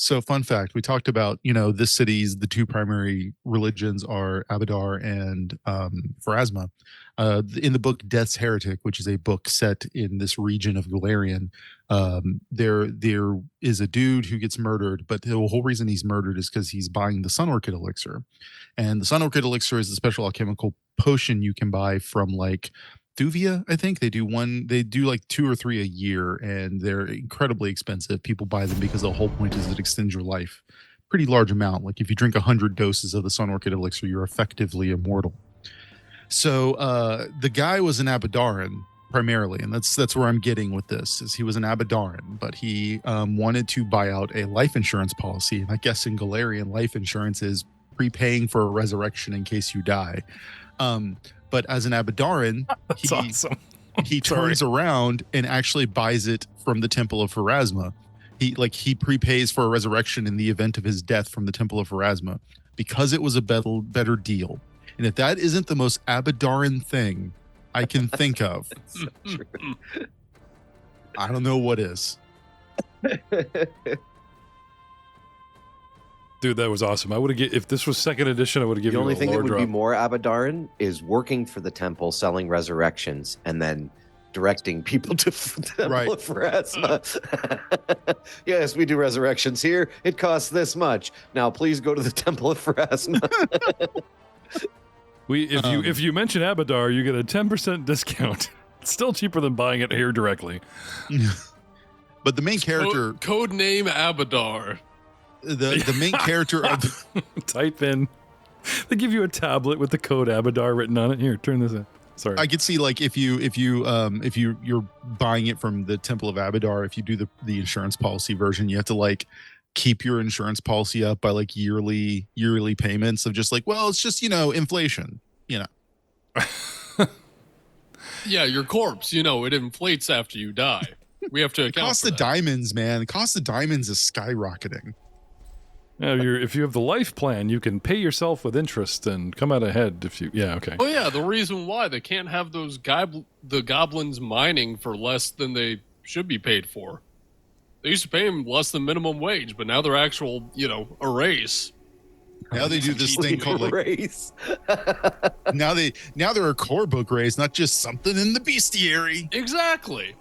So fun fact, we talked about, this city's, the two primary religions are Abadar and Pharasma. In the book Death's Heretic, which is a book set in this region of Galarian, there is a dude who gets murdered, but the whole reason he's murdered is because he's buying the Sun Orchid Elixir. And the Sun Orchid Elixir is a special alchemical potion you can buy from like Thuvia, I think. They do like 2 or 3 a year, and they're incredibly expensive. People buy them because the whole point is it extends your life. Pretty large amount. Like if you drink 100 doses of the Sun Orchid Elixir, you're effectively immortal. So the guy was an Abadaran primarily, and that's where I'm getting with this, is he was an Abadaran, but he wanted to buy out a life insurance policy. And I guess in Galarian, life insurance is prepaying for a resurrection in case you die. But as an Abadaran, awesome. He turns around and actually buys it from the Temple of Pharasma. He prepays for a resurrection in the event of his death from the Temple of Pharasma because it was a better deal. And if that isn't the most Abadaran thing I can think of, So true. I don't know what is. Dude, that was awesome. If this was second edition, I would have given you a lore drop. The only thing that would be more Abadaran is working for the temple, selling resurrections, and then directing people to the Temple of Pharasma. Yes, we do resurrections here. It costs this much. Now, please go to the Temple of Pharasma. If you mention Abadar, you get a 10% discount. It's still cheaper than buying it here directly. But the main character... Code name Abadar. The main character of type in. They give you a tablet with the code Abadar written on it. Here, turn this in. Sorry. I could see like if you're buying it from the Temple of Abadar, if you do the insurance policy version, you have to like keep your insurance policy up by like yearly payments of just like, well, it's just, inflation, Yeah, your corpse, it inflates after you die. We have to account cost for the that. diamonds, man. The cost of diamonds is skyrocketing. Yeah, if you have the life plan, you can pay yourself with interest and come out ahead if you. Yeah, okay. Oh yeah, the reason why they can't have those the goblins mining for less than they should be paid for. They used to pay them less than minimum wage, but now they're actual, a race. Now they do this thing called like race. now they're a core book race, not just something in the bestiary. Exactly.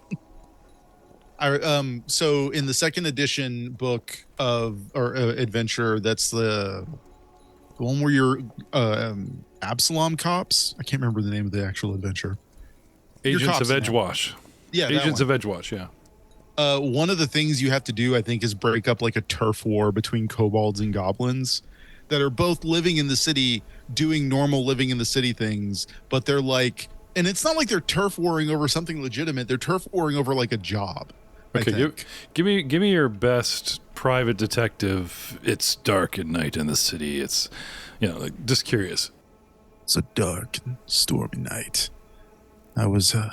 So in the second edition book adventure, that's the one where you're Absalom cops. I can't remember the name of the actual adventure. Agents of Edgewash. Yeah, Agents of Edgewash. Yeah. One of the things you have to do, I think, is break up like a turf war between kobolds and goblins that are both living in the city, doing normal living in the city things, but they're like, and it's not like they're turf warring over something legitimate. They're turf warring over like a job. Okay, give me your best private detective. It's dark at night in the city. It's, just curious. It's a dark and stormy night. I was on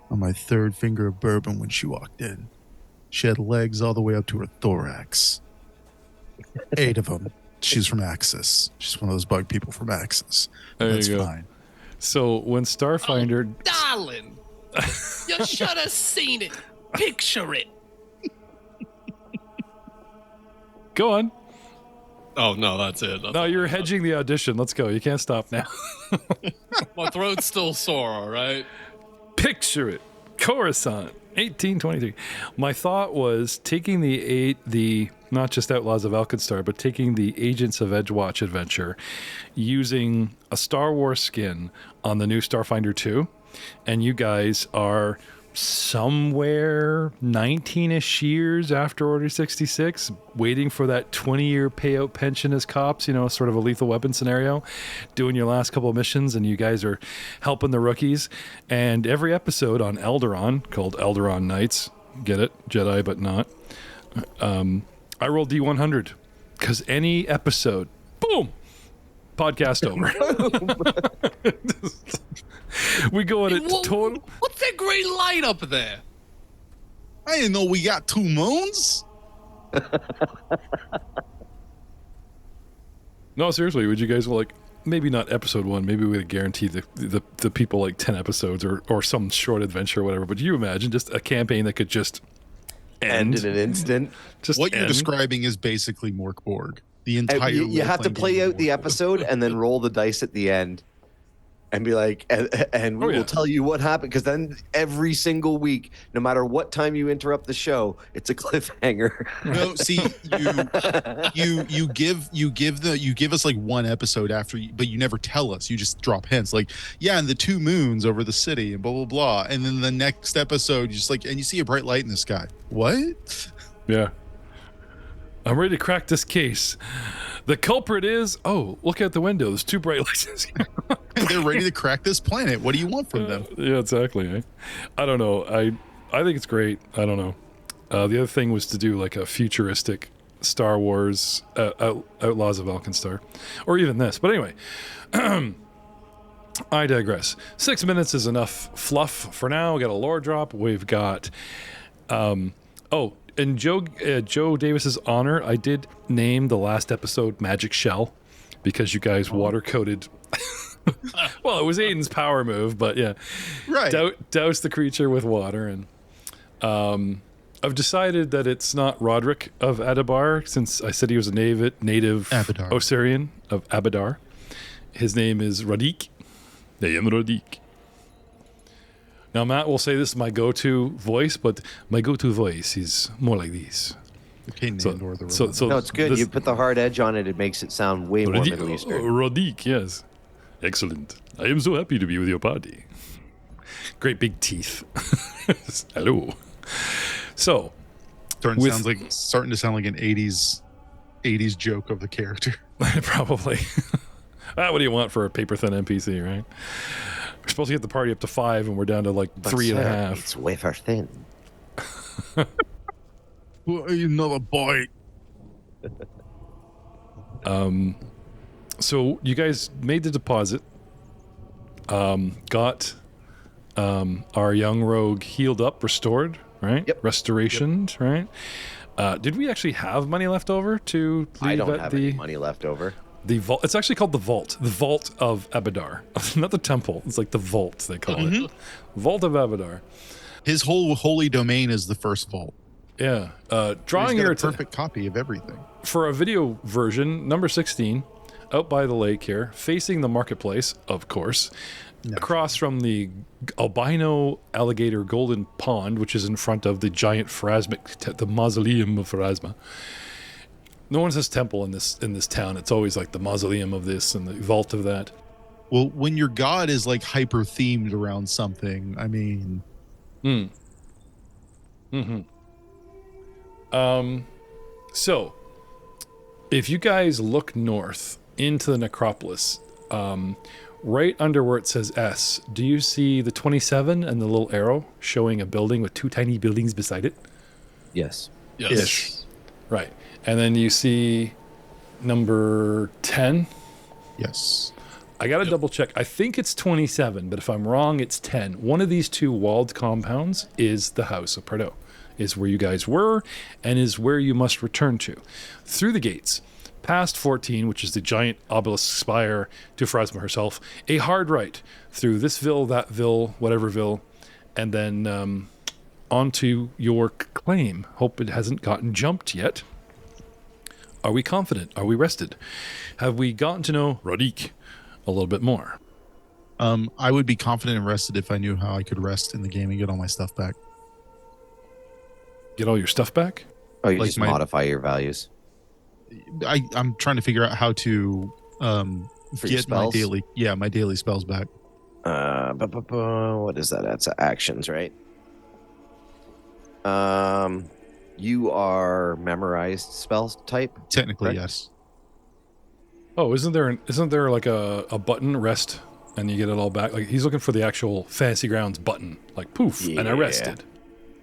my third finger of bourbon when she walked in. She had legs all the way up to her thorax. 8 of them. She's from Axis. She's one of those bug people from Axis. That's fine. So when Starfinder... Oh, darling, you should have seen it. Picture it. Go on. Oh, no, that's it. No, you're hedging the audition. Let's go. You can't stop now. My throat's still sore, all right? Picture it. Coruscant, 1823. My thought was taking the not just Outlaws of Alkenstar, but taking the Agents of Edgewatch adventure, using a Star Wars skin on the new Starfinder 2, and you guys are somewhere 19-ish years after Order 66, waiting for that 20-year payout pension as cops, sort of a Lethal Weapon scenario, doing your last couple of missions, and you guys are helping the rookies. And every episode on Alderaan, called Alderaan Nights, get it? Jedi, but not. I roll D100, because any episode, boom, podcast over. We go at it total. What's that green light up there? I didn't know we got 2 moons. No, seriously, would you guys maybe not episode 1, maybe we would guarantee the people like 10 episodes or some short adventure or whatever, but you imagine just a campaign that could just end in an instant. Just What you're end. describing is basically Morkborg. The entire You have to role-playing play game out the Morkborg. episode and then roll the dice at the end and be like, and we Oh, yeah. will tell you what happened. Because then every single week, no matter what time you interrupt the show, it's a cliffhanger. No, see, you give us like one episode after, but you never tell us. You just drop hints, like, yeah, and the 2 moons over the city, and blah blah blah. And then the next episode, you just like, and you see a bright light in the sky. What? Yeah. I'm ready to crack this case. The culprit is, look out the window. There's 2 bright lights. They're ready to crack this planet. What do you want from them? Yeah, exactly. Eh? I don't know. I think it's great. I don't know. The other thing was to do like a futuristic Star Wars Outlaws of Alkenstar, or even this. But anyway, I digress. 6 minutes is enough fluff for now. We got a lore drop. We've got, in Joe Davis's honor, I did name the last episode Magic Shell because you guys water coated. Well, it was Aiden's power move, but yeah, Right. Douse the creature with water, and I've decided that it's not Roderick of Adabar, since I said he was a native Abadar. Osirion of Abadar. His name is Rodeek. I am Rodeek. Now, Matt will say this is my go-to voice, but my go-to voice is more like this. Okay, So- Nandor the so- robot. so- No, it's good. This- You put the hard edge on it, it makes it sound way more Middle Eastern. Rodeek, yes. Excellent. I am so happy to be with your party. Great big teeth. Hello. So, starting with- to sound like an 80s joke of the character. probably. What do you want for a paper-thin NPC, right? We're supposed to get the party up to 5, and we're down to like 3.5. It's wafer thin. Another bite. So you guys made the deposit, got our young rogue healed up, restored, right? Yep. Restorationed, right? Did we actually have money left over to leave I don't at have the any money left over. the vault? It's actually called the Vault of Abadar, not the temple. It's like the vault they call it, Vault of Abadar. His whole holy domain is the first vault. Yeah, He's drawing got your a perfect copy of everything. for a video version, number 16, out by the lake here, facing the marketplace, of course, across from the albino alligator golden pond, which is in front of the giant Pharasmic, the mausoleum of Pharasma. No one says temple in this town. It's always like the mausoleum of this and the vault of that. Well, when your god is like hyper themed around something, I mean, So, if you guys look north into the necropolis, right under where it says S, do you see the 27 and the little arrow showing a building with 2 tiny buildings beside it? Yes. Yes. Right. And then you see number 10. yes. I got to double check. I think it's 27, but if I'm wrong, it's 10. One of these 2 walled compounds is the House of Pardo, is where you guys were, and is where you must return to. Through the gates, past 14, which is the giant obelisk spire to Pharasma herself, a hard right through this ville, that ville, whatever ville, and then onto your claim. Hope it hasn't gotten jumped yet. Are we confident? Are we rested? Have we gotten to know Rodeek a little bit more? I would be confident and rested if I knew how I could rest in the game and get all my stuff back. Get all your stuff back? Oh, you Like just my- modify your values. I'm trying to figure out how to For your get my spells? my daily spells back. What is that? That's actions, right? You are memorized spells type. Technically, Correct. yes. Oh, isn't there like a button rest and you get it all back? Like he's looking for the actual Fantasy Grounds button, like poof, and I Yeah. rested.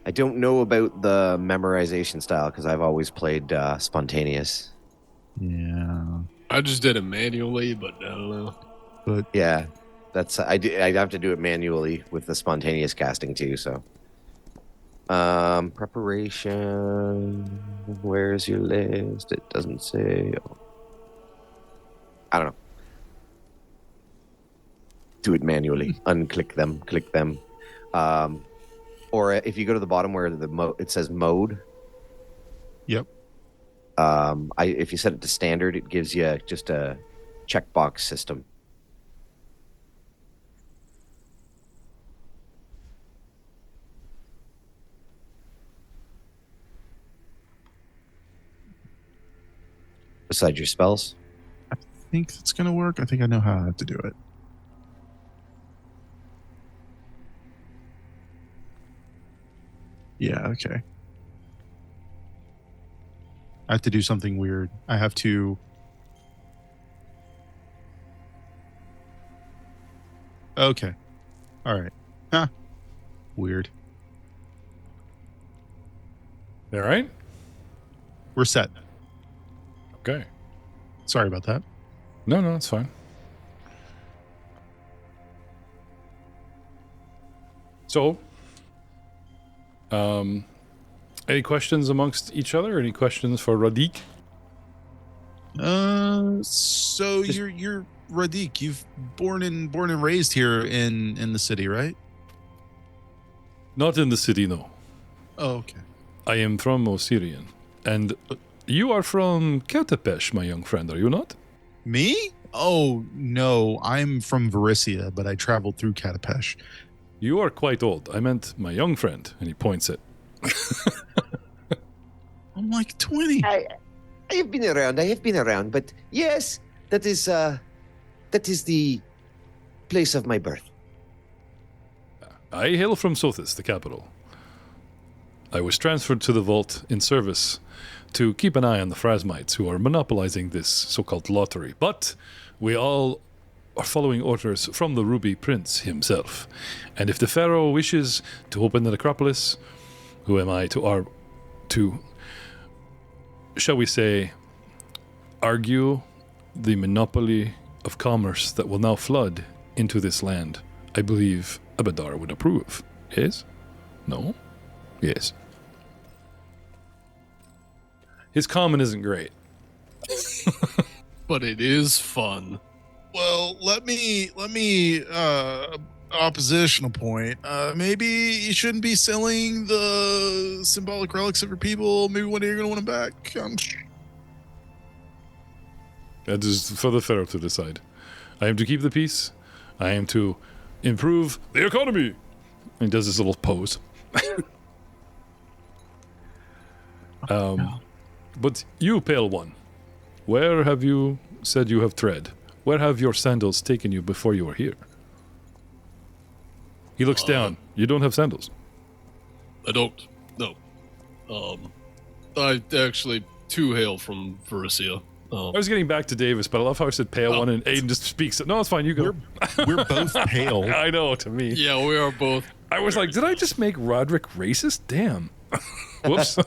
I don't know about the memorization style because I've always played spontaneous. Yeah. I just did it manually, but I don't know. But Yeah, that's I'd have to do it manually with the spontaneous casting too. So, preparation. Where's your list? It doesn't say. I don't know. Do it manually. Unclick them. Click them. Or if you go to the bottom where it says mode, Yep. If you set it to standard, it gives you just a checkbox system. Besides your spells? I think it's going to work. I think I know how to do it. Yeah, okay. I have to do something weird. I have to... Okay. All right. Huh. Weird. All right? We're set. Okay. Sorry about that. No, it's fine. So, any questions amongst each other? Any questions for Rodeek? So you're Rodeek. You've born and raised here in the city, right? Not in the city, no. Oh, okay. I am from Osirion, and you are from Cupellai, my young friend, are you not? Me? Oh, no. I'm from Varisia, but I traveled through Catapesh. You are quite old. I meant my young friend, and he points it. I'm like 20. I have been around, but yes, that is the place of my birth. I hail from Sothis, the capital. I was transferred to the vault in service to keep an eye on the Phrasmites who are monopolizing this so-called lottery. But we all are following orders from the Ruby Prince himself. And if the Pharaoh wishes to open the necropolis, who am I to shall we say, argue the monopoly of commerce that will now flood into this land? I believe Abadar would approve. Yes? No? Yes. His comment isn't great. But it is fun. Well, let me oppositional point. Maybe you shouldn't be selling the symbolic relics of your people. Maybe one day you're gonna want them back. That is for the Pharaoh to decide. I am to keep the peace. I am to improve the economy. And he does this little pose. But you, Pale One, where have you said you have tread? Where have your sandals taken you before you were here? He looks down. You don't have sandals. I don't. No. I actually too hail from Varisia. I was getting back to Davis, but I love how I said Pale One and Aiden just speaks. No, it's fine. You go. We're both pale. I know, to me. Yeah, we are both. I was like, did I just make Roderick racist? Damn. Whoops.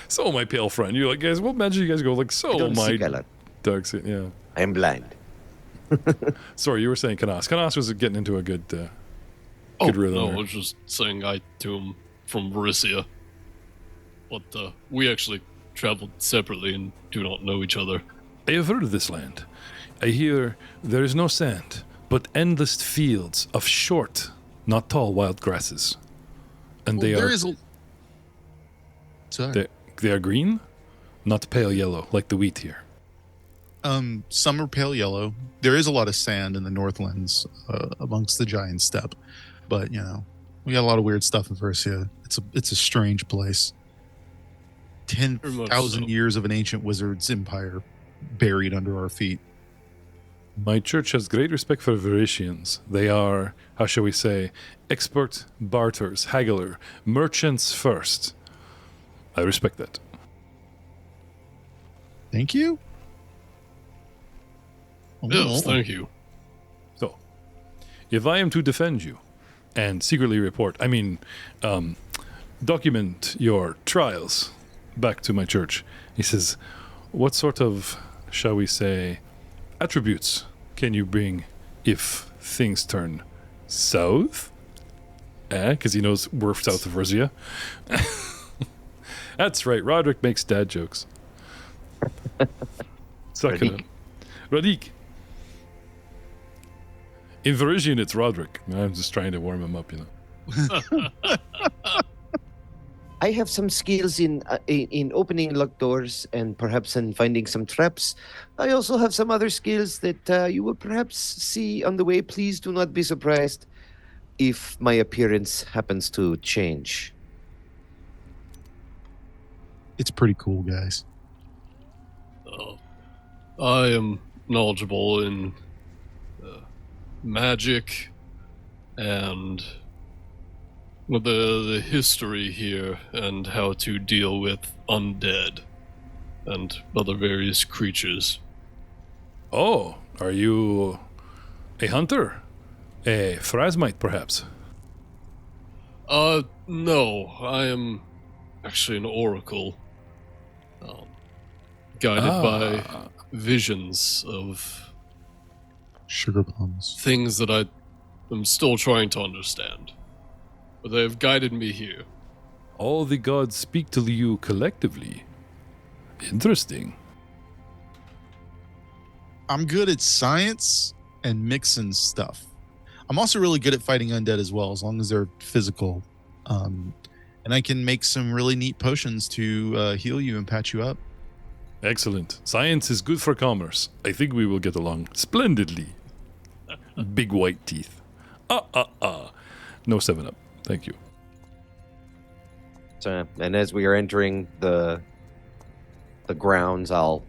So, my pale friend. You're like, guys, well, imagine you guys go like, so, my dark skin. Yeah. I am blind. Sorry, you were saying Canas. Canas was getting into a good rhythm. No, there. I was just saying I to him from Varisia. But we actually traveled separately and do not know each other. I have heard of this land. I hear there is no sand, but endless fields of short, not tall wild grasses. And they are... Sorry. They are green, not pale yellow like the wheat here. Some are pale yellow. There is a lot of sand in the Northlands amongst the giant steppe, but you know, we got a lot of weird stuff in Versia. It's a strange place. 10,000 years of an ancient wizard's empire buried under our feet. My church has great respect for Verisians. They are, how shall we say, expert barters, haggler, merchants first. I respect that. Thank you. Yes, thank you. So, if I am to defend you and secretly document your trials back to my church, he says, what sort of, shall we say, attributes can you bring if things turn south? Because he knows we're south of Versia. That's right, Roderick makes dad jokes. Rodeek. Rodeek. In Verisian, it's Roderick. I'm just trying to warm him up, you know. I have some skills in opening locked doors and perhaps in finding some traps. I also have some other skills that you will perhaps see on the way. Please do not be surprised if my appearance happens to change. It's pretty cool, guys. I am knowledgeable in magic and the history here and how to deal with undead and other various creatures. Oh, are you a hunter? A Phrasmite, perhaps? No. I am actually an oracle. Guided by visions of Sugar plums. things that I am still trying to understand. But they have guided me here. All the gods speak to you collectively. Interesting. I'm good at science and mixing stuff. I'm also really good at fighting undead as well, as long as they're physical. And I can make some really neat potions to heal you and patch you up. Excellent. Science is good for commerce. I think we will get along splendidly. Big white teeth. No 7-Up. Thank you. So, and as we are entering the grounds, I'll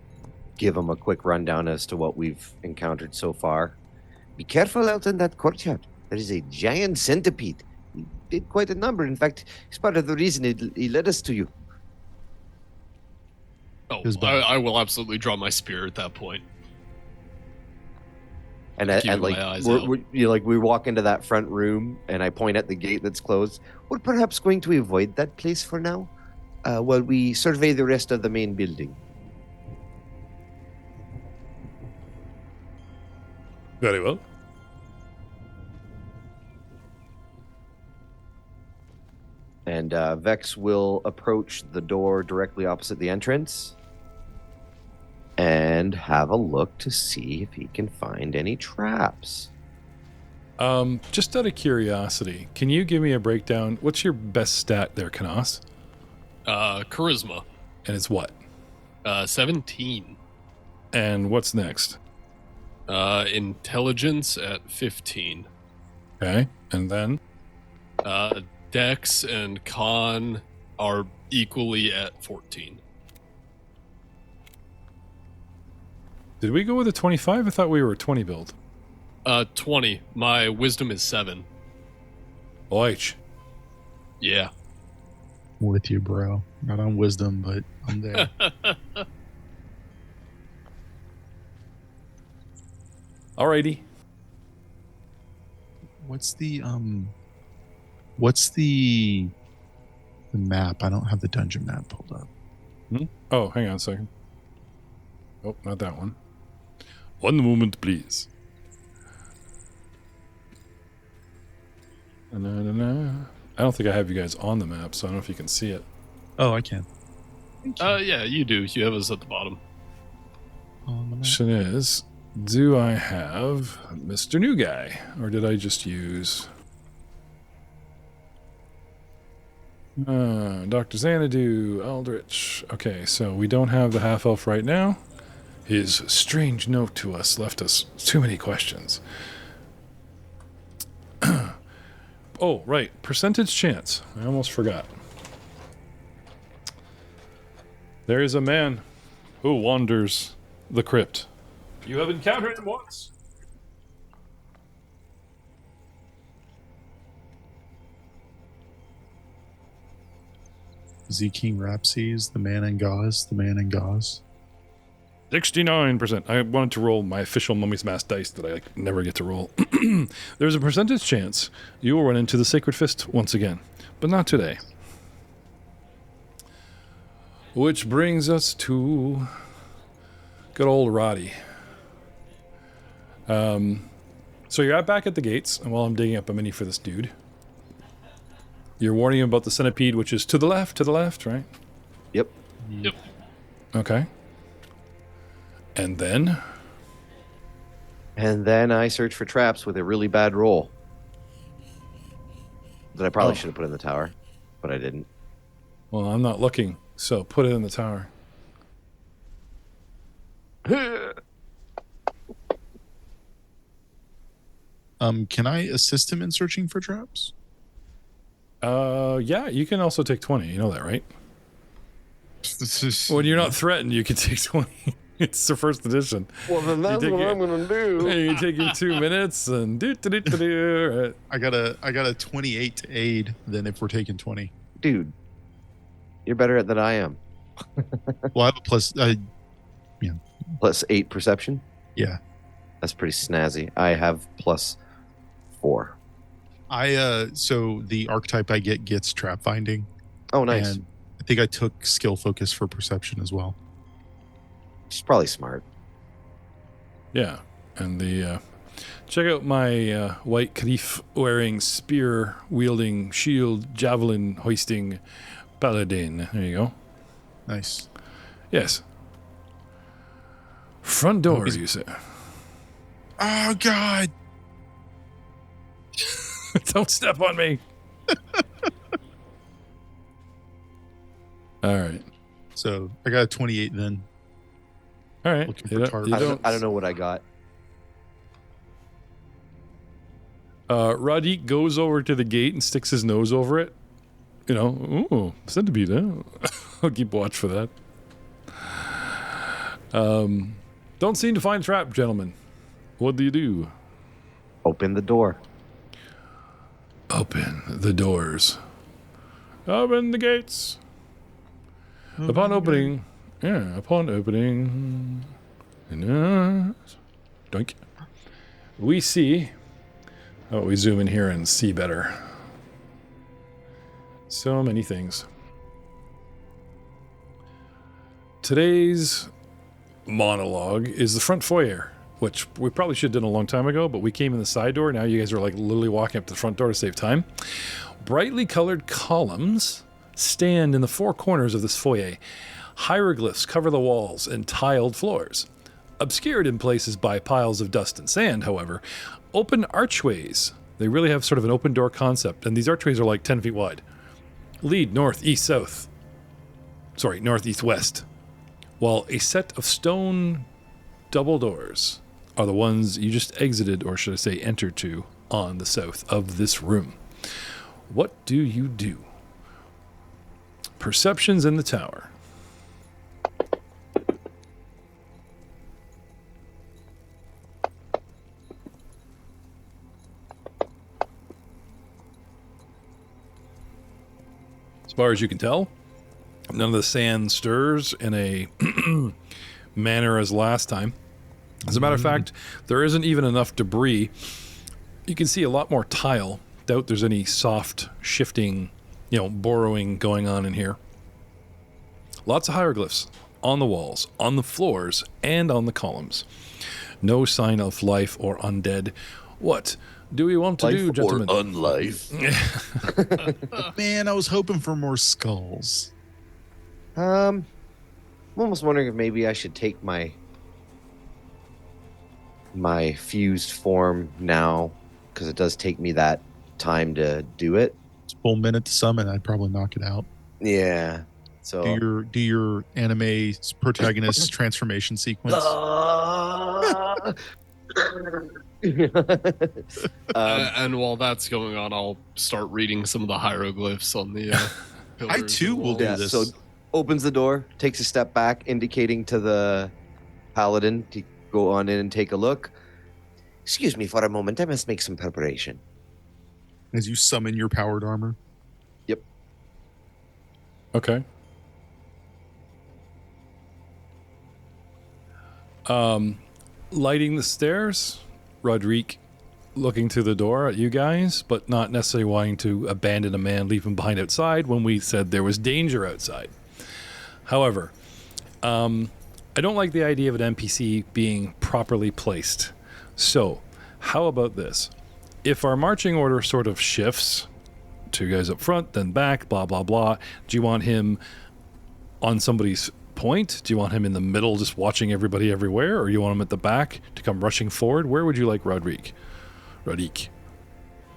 give them a quick rundown as to what we've encountered so far. Be careful out in that courtyard. There is a giant centipede. He did quite a number. In fact, he's part of the reason he led us to you. Oh, I will absolutely draw my spear at that point. And Keeping like my eyes out. we walk into that front room, and I point at the gate that's closed. We're perhaps going to avoid that place for now, while we survey the rest of the main building. Very well. And Vex will approach the door directly opposite the entrance and have a look to see if he can find any traps. Just out of curiosity, can you give me a breakdown? What's your best stat there, Canos? Charisma. And it's what? 17. And what's next? Intelligence at 15. Okay. And then? Dex and Con are equally at 14. Did we go with a 25? I thought we were a 20 build. 20. My wisdom is 7. Oich. Yeah. With you, bro. Not on wisdom, but I'm there. Alrighty. What's the map? I don't have the dungeon map pulled up. Oh, hang on a second. Oh, not that one. One moment, please. I don't think I have you guys on the map, so I don't know if you can see it. Oh, I can. Yeah, you do. You have us at the bottom. On the map. Question is, do I have Mr. New Guy, or did I just use Dr. Xanadu, Aldrich? Okay, so we don't have the half-elf right now. His strange note to us left us too many questions. Oh, right. Percentage chance. I almost forgot. There is a man who wanders the crypt. You have encountered him once. Z King Rapses, the man in gauze, the man in gauze. 69%. I wanted to roll my official Mummy's Mask dice that I never get to roll. There's a percentage chance you will run into the Sacred Fist once again, but not today. Which brings us to good old Roddy. So you're out back at the gates, and while I'm digging up a mini for this dude, you're warning him about the centipede, which is to the left, right? Yep. Yep. Okay. And then? And then I search for traps with a really bad roll that I probably should have put in the tower, but I didn't. Well, I'm not looking, so put it in the tower. Can I assist him in searching for traps? Yeah, you can also take 20. You know that, right? When you're not threatened, you can take 20. It's the first edition. Well, then that's what I'm going to do. You can take your 2 minutes and do. Right. I got a 28 to aid than if we're taking 20. Dude, you're better at than I am. Well, I have a plus. Plus 8 perception? Yeah. That's pretty snazzy. I have plus 4. So the archetype I gets trap finding. Oh, nice. And I think I took skill focus for perception as well. She's probably smart. Yeah, and the check out my white Khalif wearing, spear wielding, shield, javelin hoisting paladin. There you go. Nice. Yes. Front door, you say? Oh God! Don't step on me. All right. So I got a 28 then. All right. Looking for targets. I don't know what I got. Rodeek goes over to the gate and sticks his nose over it. You know, ooh, said to be there. I'll keep watch for that. Don't seem to find a trap, gentlemen. What do you do? Open the door. Open the doors. Open the gates. Upon opening, doink. We see. Oh, we zoom in here and see better. So many things. Today's monologue is the front foyer, which we probably should have done a long time ago, but we came in the side door. Now you guys are like literally walking up to the front door to save time. Brightly colored columns stand in the four corners of this foyer. Hieroglyphs cover the walls and tiled floors. Obscured in places by piles of dust and sand, however, open archways. They really have sort of an open door concept, and these archways are like 10 feet wide. Lead north, east, south. Sorry, north, east, west. While a set of stone double doors are the ones you just exited, or should I say entered to, on the south of this room. What do you do? Perceptions in the tower. As far as you can tell, none of the sand stirs in a manner as last time. As a matter of fact, there isn't even enough debris. You can see a lot more tile. Doubt there's any soft shifting, borrowing going on in here. Lots of hieroglyphs on the walls, on the floors, and on the columns. No sign of life or undead. What do we want to do, gentlemen? Or unlife. Man, I was hoping for more skulls. I'm almost wondering if maybe I should take my fused form now, because it does take me that time to do it. It's a full minute to summon. I'd probably knock it out. Yeah. So do your anime protagonist transformation sequence. And while that's going on, I'll start reading some of the hieroglyphs on the pillars. I too will do this. So opens the door, takes a step back, indicating to the paladin to go on in and take a look. Excuse me for a moment. I must make some preparation. As you summon your powered armor. Yep. Okay. Lighting the stairs, Rodeek looking through the door at you guys, but not necessarily wanting to abandon a man, leave him behind outside when we said there was danger outside. However, I don't like the idea of an NPC being properly placed. So, how about this? If our marching order sort of shifts, 2 guys up front, then back, blah, blah, blah, do you want him on somebody's point? Do you want him in the middle just watching everybody everywhere? Or you want him at the back to come rushing forward? Where would you like Rodeek?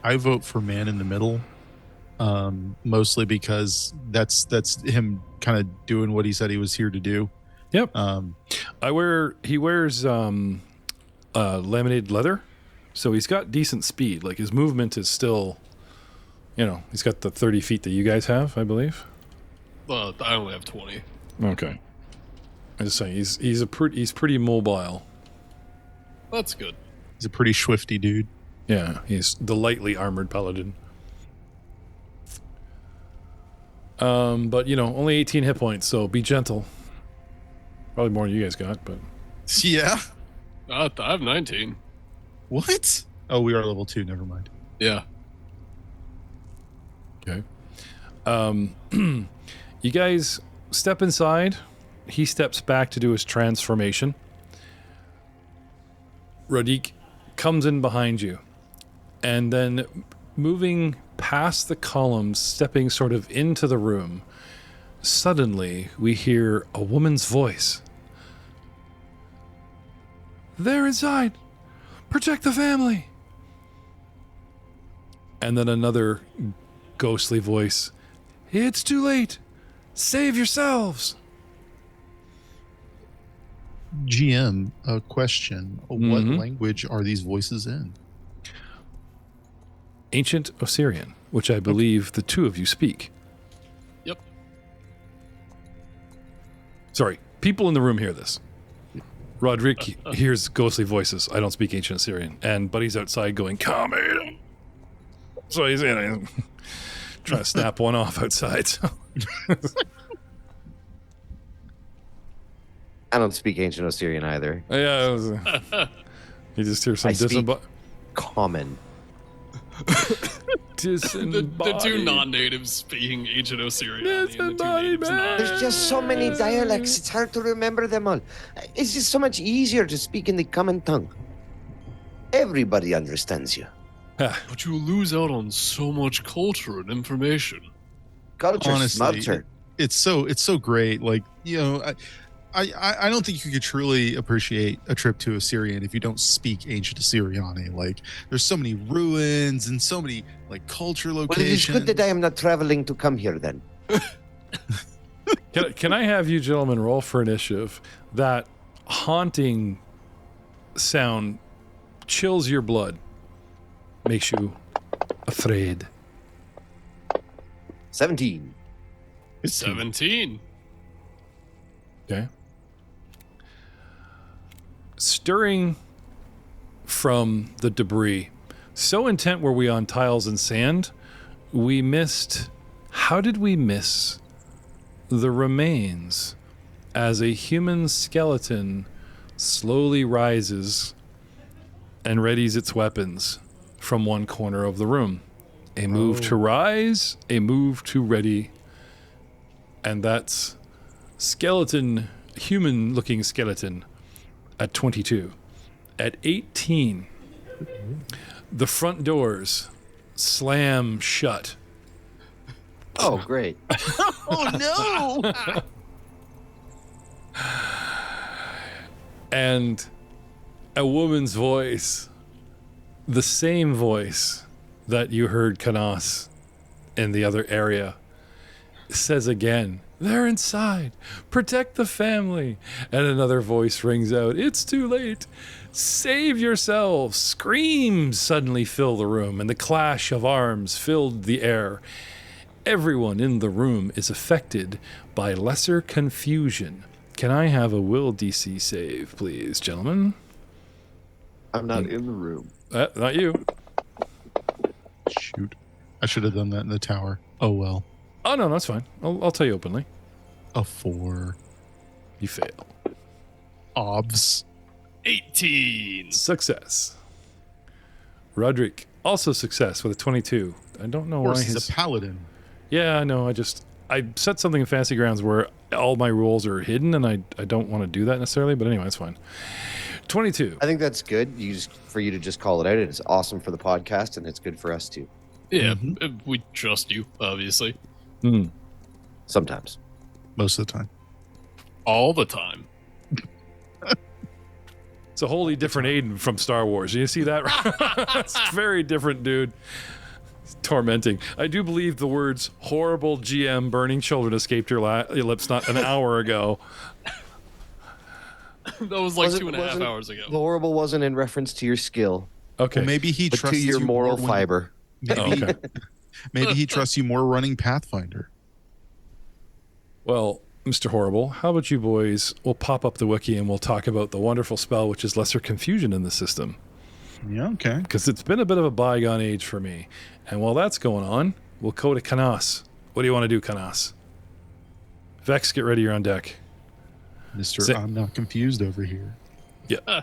I vote for man in the middle. mostly because that's him kind of doing what he said he was here to do. Yep. He wears laminated leather, so he's got decent speed. Like his movement is still, he's got the 30 feet that you guys have, I believe. I only have 20. Okay. I just saying he's pretty mobile. That's good. He's a pretty swifty dude. Yeah, he's the lightly armored paladin. But only 18 hit points, so be gentle. Probably more than you guys got, but Yeah. I have 19. What? Oh, we are level 2. Never mind. Yeah. okay. You guys step inside. He steps back to do his transformation. Rodeek comes in behind you, and then moving past the columns, stepping sort of into the room, suddenly we hear a woman's voice. They're inside. Protect the family. And then another ghostly voice. It's too late. Save yourselves. GM, a question. What language are these voices in? Ancient Osirion, which I believe the two of you speak. Yep. Sorry, people in the room hear this. Roderick hears ghostly voices. I don't speak Ancient Osirion. And Buddy's outside going, come in. So he's trying to snap one off outside. So. I don't speak Ancient Osirion either. Yeah, you just hear some I speak disembodied. common. The two non-natives speaking Ancient Osirion. Disembodied man. There's just so many dialects, it's hard to remember them all. It's just so much easier to speak in the common tongue. Everybody understands you. But you lose out on so much culture and information. Culture, Honestly, smulcher. it's so great. Like, I don't think you could truly appreciate a trip to Osirion if you don't speak Ancient Osiriani. Like, there's so many ruins and so many like culture locations. Well, it is good that I am not traveling to come here then. Can I have you gentlemen roll for initiative? That haunting sound chills your blood, makes you afraid. 17. 17. Okay. Stirring from the debris. So intent were we on tiles and sand, we missed. How did we miss the remains as a human skeleton slowly rises and readies its weapons from one corner of the room? A move to rise, a move to ready, and that's skeleton, human-looking skeleton at 22. At 18, the front doors slam shut. Oh, great. Oh no! And a woman's voice, the same voice that you heard Canas in the other area, says again, they're inside. Protect the family. And another voice rings out, it's too late. Save yourselves. Screams suddenly fill the room, and the clash of arms filled the air. Everyone in the room is affected by lesser confusion. Can I have a will DC save, please, gentlemen? I'm not in the room. Not you. Shoot. I should have done that in the tower. Oh well. Oh, no, that's fine. I'll tell you openly. A 4. You fail. Obs. 18. Success. Roderick, also success with a 22. I don't know Of course, why he's his... a paladin. Yeah, I know. I set something in Fantasy Grounds where all my rules are hidden, and I don't want to do that necessarily, but anyway, it's fine. 22. I think that's good. For you to just call it out. It's awesome for the podcast, and it's good for us too. Yeah, we trust you, obviously. Mm. Sometimes. Most of the time. All the time. It's a wholly different Aiden from Star Wars. You see that? It's very different, dude. Tormenting. I do believe the words "horrible GM burning children" escaped your lips not an hour ago. That was like 2.5 hours ago. Horrible wasn't in reference to your skill. Okay. Well, maybe he But trusts to your you moral more fiber. Maybe, okay. maybe he trusts you more running Pathfinder. Well, Mr. Horrible, how about you boys? We'll pop up the wiki and we'll talk about the wonderful spell, which is Lesser Confusion in the system. Yeah, okay. Because it's been a bit of a bygone age for me. And while that's going on, we'll go to Canas. What do you want to do, Canas? Vex, get ready. You're on deck. Mr. I'm not confused over here. Yeah.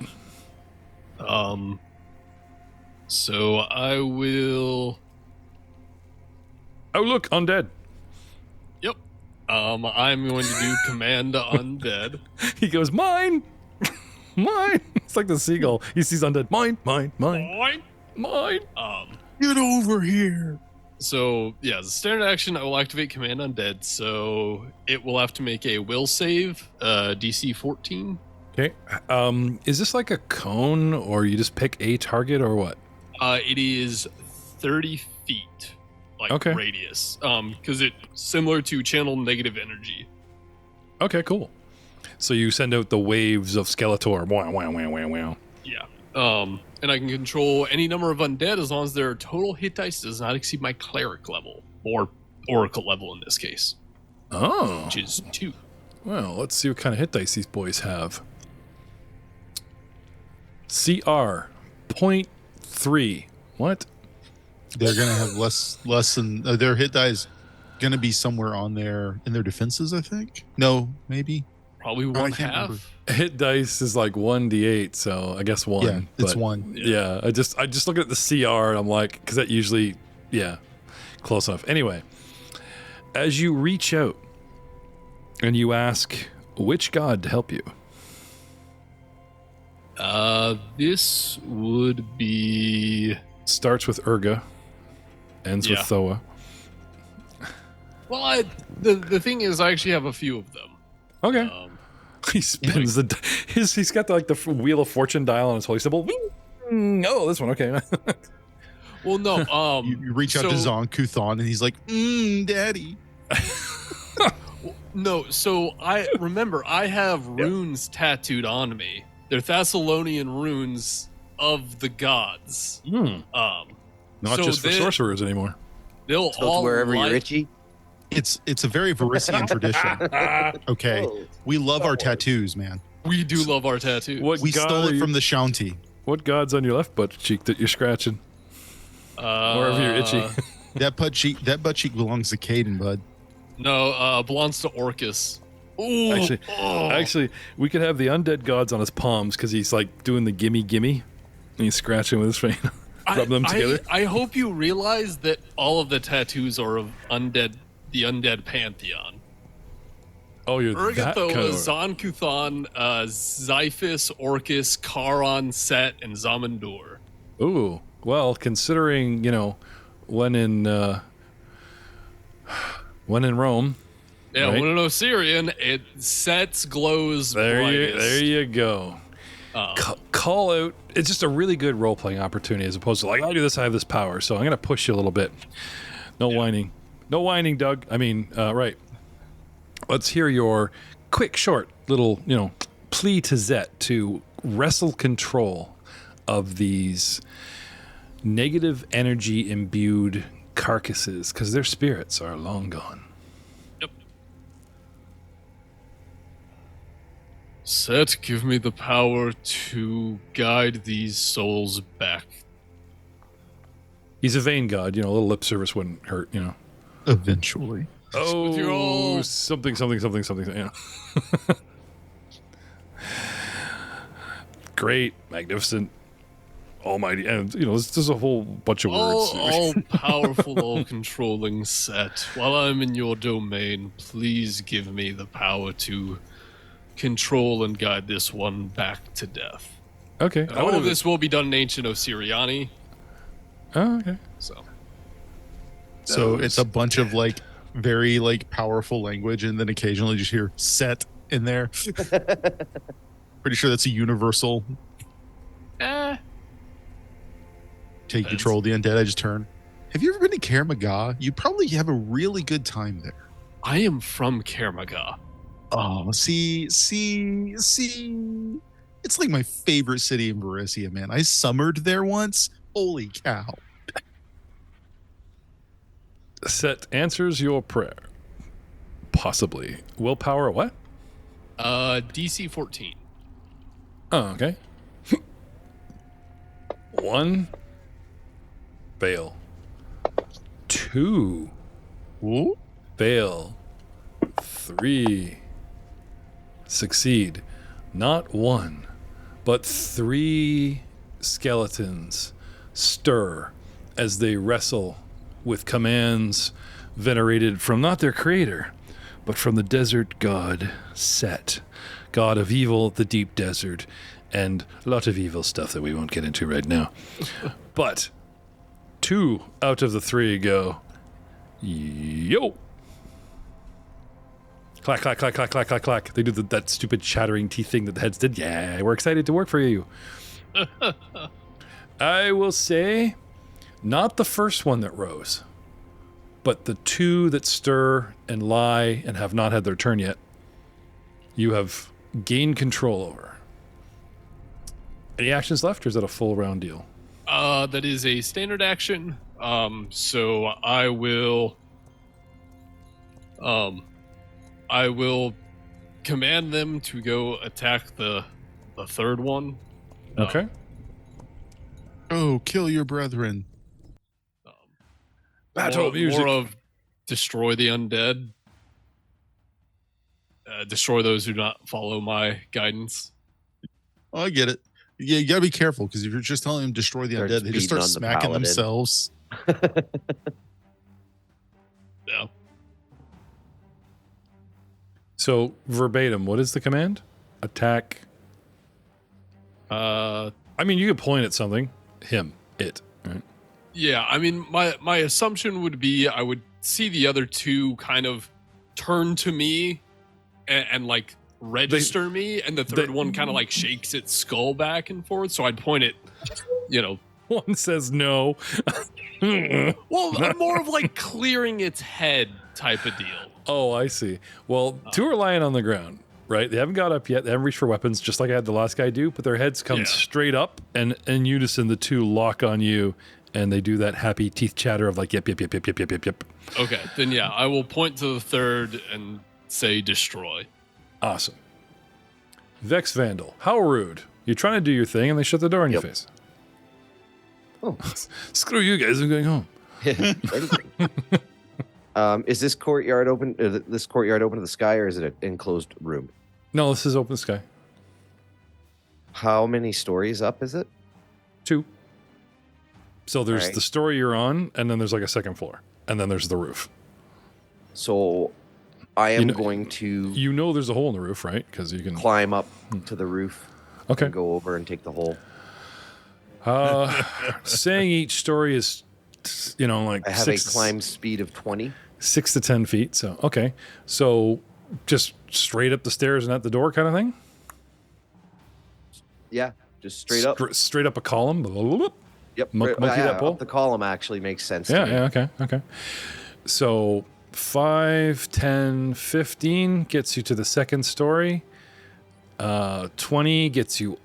So I will. Oh, look, undead. Yep. I'm going to do Command Undead. He goes, mine! Mine! It's like the seagull. He sees undead. Mine, mine, mine, Boing. mine. Get over here. So, yeah, as a standard action, I will activate Command Undead. So it will have to make a will save, DC 14. Okay. Is this like a cone, or you just pick a target, or what? It is 30 feet, like radius. Because it's similar to channel negative energy. Okay, cool. So you send out the waves of Skeletor. Wow, wow, wow, wow, wow. Yeah. And I can control any number of undead as long as their total hit dice does not exceed my cleric level, or oracle level in this case. Oh. Which is 2. Well, let's see what kind of hit dice these boys have. CR 0.3. What? They're gonna have less than their hit dice. Gonna be somewhere on there in their defenses, I think. No, maybe. Probably I one can't half. remember. Hit dice is like 1d8, so I guess 1. Yeah, it's but 1. Yeah, I just look at the CR and I'm like, because that usually, yeah, close enough. Anyway, as you reach out and you ask which god to help you. This would be. Starts with Urga, ends with Thoa. Well, the thing is, I actually have a few of them. Okay. He spins he's got the Wheel of Fortune dial on his holy symbol. Oh, this one. Okay. Well, no. You reach out to Zon Kuthon and he's like, Daddy. No, so I remember I have runes tattooed on me. They're Thessalonian runes of the gods. Not so just for sorcerers anymore. They'll So all it's wherever you're itchy. It's a very Varisian tradition. Okay. We love our tattoos, man. We do love our tattoos. We stole it from the Shaunti. What god's on your left butt cheek that you're scratching? Wherever you're itchy. That butt cheek belongs to Caden, bud. No, belongs to Orcus. Ooh, Actually, we could have the undead gods on his palms because he's like doing the gimme gimme, and he's scratching with his face, rub them together. I hope you realize that all of the tattoos are of the undead pantheon. Oh, you're that kind Urgathoa, of... Zon Kuthon, Xiphus, Orcus, Charon, Set, and Zamandur. Ooh, well, considering when in Rome. Yeah, right? when in Osirion, it sets, glows, brightest. There you go. Call out. It's just a really good role playing opportunity as opposed to like, I do this, I have this power, so I'm gonna push you a little bit. No whining, Doug. I mean, right. Let's hear your quick, short little, plea to Zet to wrestle control of these negative energy imbued carcasses because their spirits are long gone. Set, give me the power to guide these souls back. He's a vain god, a little lip service wouldn't hurt, Eventually. Oh, something. Great, magnificent, almighty, and there's a whole bunch of words. All powerful, all controlling Set. While I'm in your domain, please give me the power to control and guide this one back to death. Okay. All of this will be done in ancient Osiriani. Oh, okay. So it's a bunch of very powerful language, and then occasionally just hear "set" in there. Pretty sure that's a universal. Take control of the undead. I just turn. Have you ever been to Kermaga? You'd probably have a really good time there. I am from Kermaga. Oh, see. It's like my favorite city in Varissia, man. I summered there once. Holy cow. Set answers your prayer. Possibly. Willpower what? DC 14. Oh, okay. 1. Fail. 2. Ooh. Fail. 3. Succeed. Not 1, but 3 skeletons stir as they wrestle with commands venerated from not their creator, but from the desert god Set, god of evil, the deep desert, and a lot of evil stuff that we won't get into right now. But 2 out of the 3 go, yo! Clack, clack, clack, clack, clack, clack, clack. They do that stupid chattering teeth thing that the heads did. Yeah, we're excited to work for you. I will say, not the first one that rose, but the 2 that stir and lie and have not had their turn yet, you have gained control over. Any actions left, or is that a full round deal? That is a standard action. So I will command them to go attack the third one. Okay. Oh, kill your brethren. Battle music. More of destroy the undead. Destroy those who do not follow my guidance. Oh, I get it. Yeah, you gotta be careful, because if you're just telling them destroy the Start undead, they just start speeding on the smacking paladin. themselves. Yeah. So, verbatim, what is the command? Attack. Uh, I mean, you could point at something. Him. It. Right? Yeah, I mean, my assumption would be I would see the other 2 kind of turn to me and like register me, and the third one kind of like shakes its skull back and forth. So I'd point it, One says no. well, more of like clearing its head type of deal. Oh, I see. Well, 2 are lying on the ground, right? They haven't got up yet. They haven't reached for weapons, just like I had the last guy do, but their heads come straight up, and in unison, the 2 lock on you, and they do that happy teeth chatter of like, yep, yep, yep, yep, yep, yep, yep, yep. Okay, then yeah, I will point to the third and say destroy. Awesome. Vex Vandal. How rude. You're trying to do your thing, and they shut the door in your face. Oh. Screw you guys, I'm going home. Is this courtyard open? This courtyard open to the sky, or is it an enclosed room? No, this is open sky. How many stories up is it? 2. So there's Alright. the story you're on, and then there's like a second floor, and then there's the roof. So I am going to You know there's a hole in the roof, right? Because you can climb up to the roof Okay. and go over and take the hole. Saying each story is, like I have a climb speed of 20. 6 to 10 feet. So, okay. So just straight up the stairs and out the door kind of thing? Yeah, just straight up. Straight up a column? Yep. monkey yeah, that pole? up the column actually makes sense to Yeah, me. yeah, okay. So 5, 10, 15 gets you to the second story. 20 gets you,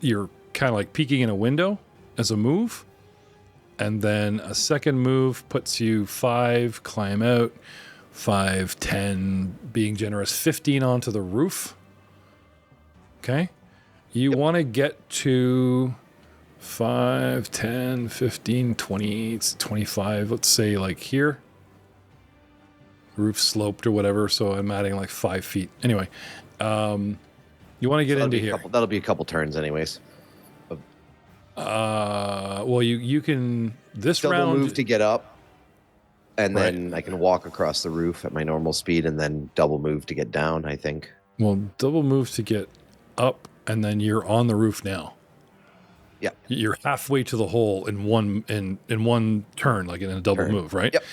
you're kind of like peeking in a window as a move. And then a second move puts you 5, climb out, 5, 10, being generous, 15 onto the roof. Okay. You want to get to 5, 10, 15, 20, 25, let's say like here. Roof sloped or whatever, so I'm adding like 5 feet. Anyway, you want to get into here. That'll be a couple turns anyways. Well, you can this Double round move to get up, and then I can walk across the roof at my normal speed, and then double move to get down, I think. Well, double move to get up, and then you're on the roof now. Yeah. You're halfway to the hole in one turn, like in a double move, right? Yep.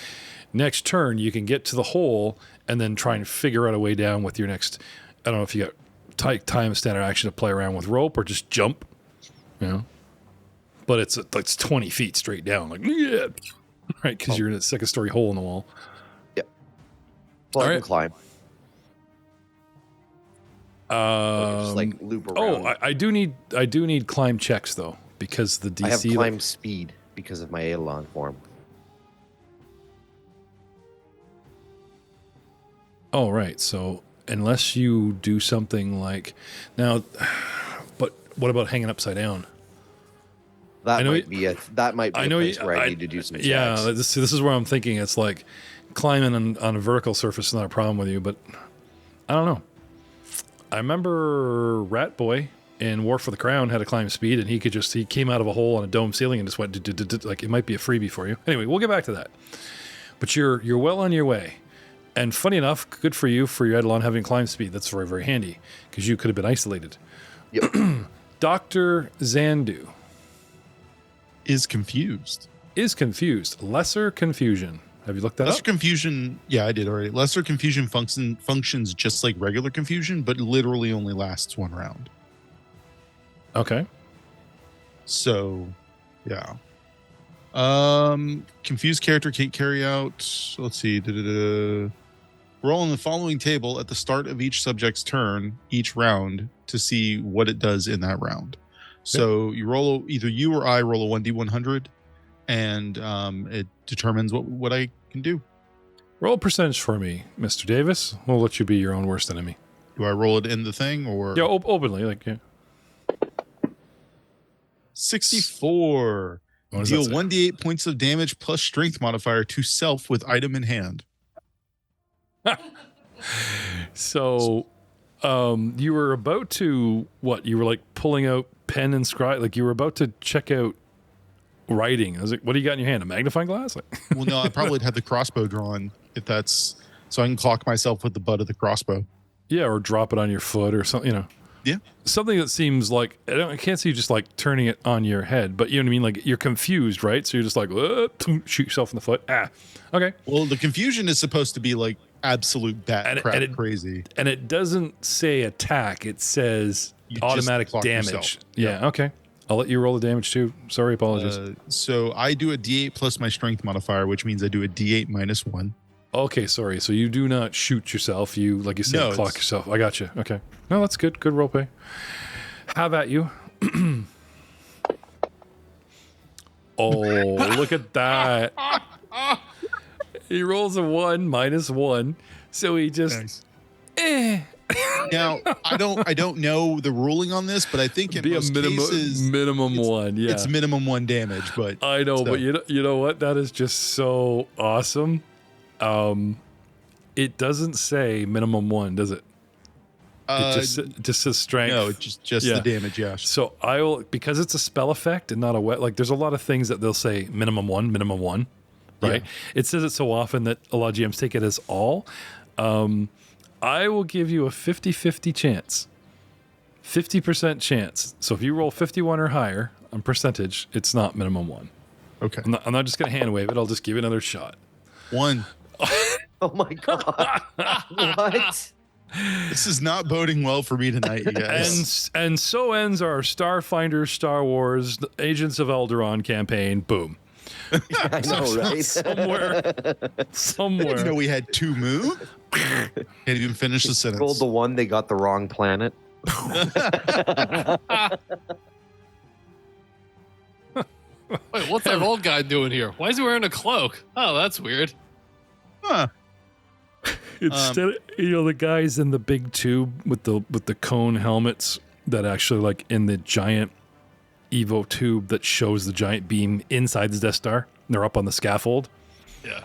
Next turn, you can get to the hole and then try and figure out a way down with your next. I don't know if you got time standard action to play around with rope or just jump, But it's 20 feet straight down, like yeah. Right, because you're in a second-story hole in the wall. Well, All I right. can climb. Just like loop around. I do need climb checks though, because the DC. I have climb speed because of my Eidolon form. Oh, right. So unless you do something like now, but what about hanging upside down? That might be a place where I need to do some checks. Yeah, this is where I'm thinking. It's like climbing on a vertical surface is not a problem with you, but I don't know. I remember Rat Boy in War for the Crown had a climb speed, and he came out of a hole on a dome ceiling and just went like it might be a freebie for you. Anyway, we'll get back to that. But you're well on your way. And funny enough, good for you for your Eidolon having climb speed. That's very, very handy because you could have been isolated. Yep. Dr. Zandu Is confused. Lesser confusion. Have you looked that Lesser up? confusion, yeah, I did already. Lesser confusion functions just like regular confusion, but literally only lasts one round. Okay. So, yeah. Confused character can't carry out. Let's see. Roll on the following table at the start of each subject's turn each round to see what it does in that round. So you roll, either you or I roll a 1d100, and it determines what I can do. Roll a percentage for me, Mr. Davis. We'll let you be your own worst enemy. Do I roll it in the thing or? Yeah, openly, like yeah. 64. What does Deal that say? 1d8 points of damage plus strength modifier to self with item in hand. So, you were about to what? You were like pulling out pen and scribe, like you were about to check out writing. I was like, "What do you got in your hand? A magnifying glass?" Like, Well, no, I probably would have the crossbow drawn if that's so I can clock myself with the butt of the crossbow. yeah, or drop it on your foot or something. You know, Yeah. something that seems like I can't see you just like turning it on your head, but you know what I mean. Like you're confused, right? So you're just like, shoot yourself in the foot. Okay. Well, the confusion is supposed to be like absolute And it- crazy. And it doesn't say attack; it says You just automatic clock damage. yourself. Yeah. Okay. I'll let you roll the damage too. Sorry, apologies. So I do a d8 plus my strength modifier, which means I do a d8 minus 1. Okay, sorry. So you do not shoot yourself. You, like you said, No, clock yourself. I got you. Okay. No, that's good. Good role play. How about you? Oh, look at that. He rolls a 1 minus 1. So he just Now I don't know the ruling on this, but I think in be a most cases minimum it's- 1. Yeah. it's minimum 1 damage. But I know, so- but you know what? That is just so awesome. It doesn't say minimum 1, does it? It just says strength. no, it's just Yeah. the damage. Yeah. So I will, because it's a spell effect and not a wet, like there's a lot of things that they'll say minimum 1, right? Yeah. It says it so often that a lot of GMs take it as all. I will give you a 50-50 chance. 50% chance. So if you roll 51 or higher on percentage, it's not minimum 1. Okay. I'm not just going to hand wave it. I'll just give it another shot. 1. Oh my god! What? This is not boding well for me tonight, you guys. And so ends our Starfinder Star Wars Agents of Eldaron campaign. Boom. I know, right? Somewhere. I didn't know we had 2 move. Can't even finish the sentence. Rolled the 1, they got the wrong planet. Wait, what's that old guy doing here? Why is he wearing a cloak? Oh, that's weird. Huh. Instead, the guys in the big tube with the cone helmets that actually like in the giant Evo tube that shows the giant beam inside the Death Star. And they're up on the scaffold. Yeah.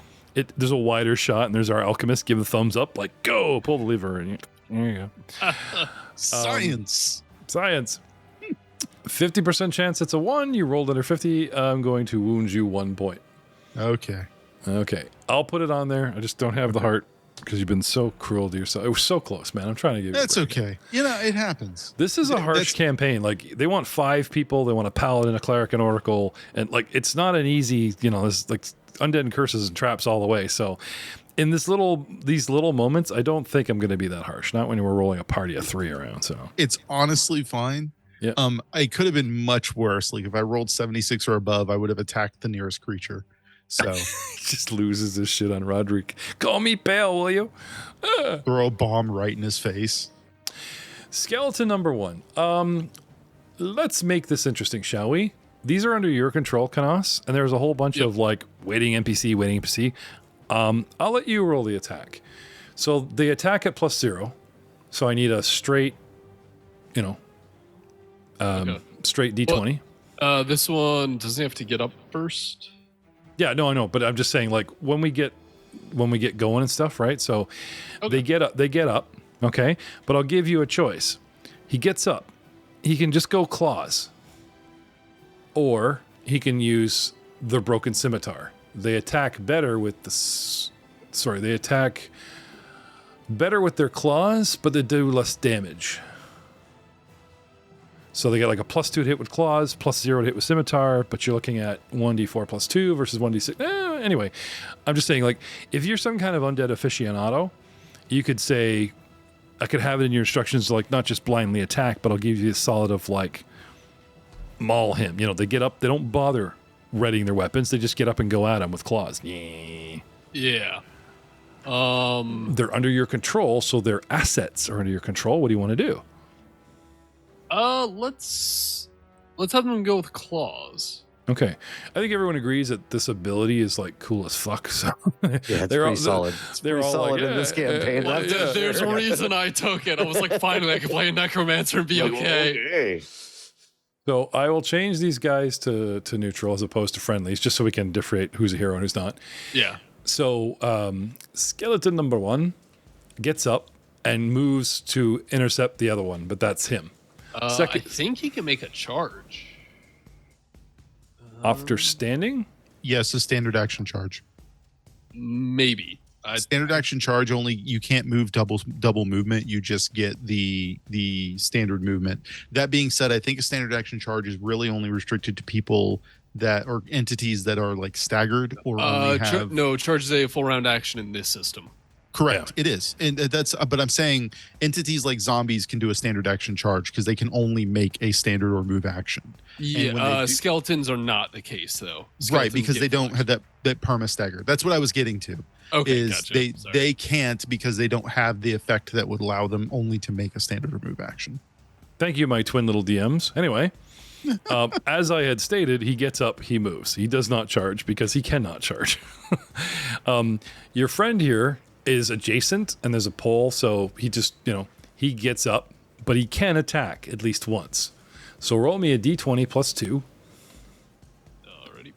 There's a wider shot, and there's our alchemist give a thumbs up, like go pull the lever, and there you go. Science. Science. 50% chance it's a 1. You rolled under 50. I'm going to wound you 1 point. Okay. Okay. I'll put it on there. I just don't have the heart because you've been so cruel to yourself. It was so close, man. I'm trying to give you a That's break. okay. It happens. This is a harsh campaign. Like, they want 5 people. They want a paladin, a cleric, an oracle. And, like, it's not an easy, there's, like, undead and curses and traps all the way. So, in these little moments, I don't think I'm going to be that harsh. Not when we're rolling a party of 3 around, so. It's honestly fine. Yeah. I could have been much worse. Like if I rolled 76 or above, I would have attacked the nearest creature. So He just loses his shit on Roderick. Call me pale, will you? throw a bomb right in his face. Skeleton number 1. Let's make this interesting, shall we? These are under your control, Canos, and there's a whole bunch of like waiting NPC. I'll let you roll the attack. So they attack at +0. So I need a straight, straight D20. This one doesn't have to get up first. Yeah, no, I know, but I'm just saying, like when we get going and stuff, right? So they get up, okay. But I'll give you a choice. He gets up. He can just go claws, or he can use the broken scimitar. They attack better with they attack better with their claws, but they do less damage. So they get like a +2 to hit with claws, +0 to hit with scimitar, but you're looking at 1d4 +2 versus 1d6. Anyway, I'm just saying, like, if you're some kind of undead aficionado, you could say, I could have it in your instructions to, like, not just blindly attack, but I'll give you a solid of, like, maul him. They get up, they don't bother readying their weapons, they just get up and go at him with claws. Yeah. They're under your control, so their assets are under your control. What do you want to do? Let's have them go with claws. Okay. I think everyone agrees that this ability is like cool as fuck. So Yeah, it's pretty solid. It's they're pretty all solid like, in this campaign. Well, that's for there's sure. a reason I took it. I was like, finally, I can play a necromancer and be okay. So I will change these guys to neutral as opposed to friendlies, just so we can differentiate who's a hero and who's not. Yeah. So skeleton number 1 gets up and moves to intercept the other one, but that's him. I think he can make a charge. After standing? Yes, a standard action charge. Maybe. Standard action charge only, you can't move double movement. You just get the standard movement. That being said, I think a standard action charge is really only restricted to people that or entities that are like staggered or only have. Charge is a full round action in this system. Correct, it is, and that's. But I'm saying entities like zombies can do a standard action charge because they can only make a standard or move action. Yeah, skeletons are not the case though. Right, because they don't have that perma stagger. That's what I was getting to. Okay, gotcha. They can't because they don't have the effect that would allow them only to make a standard or move action. Thank you, my twin little DMs. Anyway, as I had stated, he gets up, he moves. He does not charge because he cannot charge. Your friend here is adjacent and there's a pole, so he just, he gets up, but he can attack at least once. So roll me a d20 +2. Alrighty.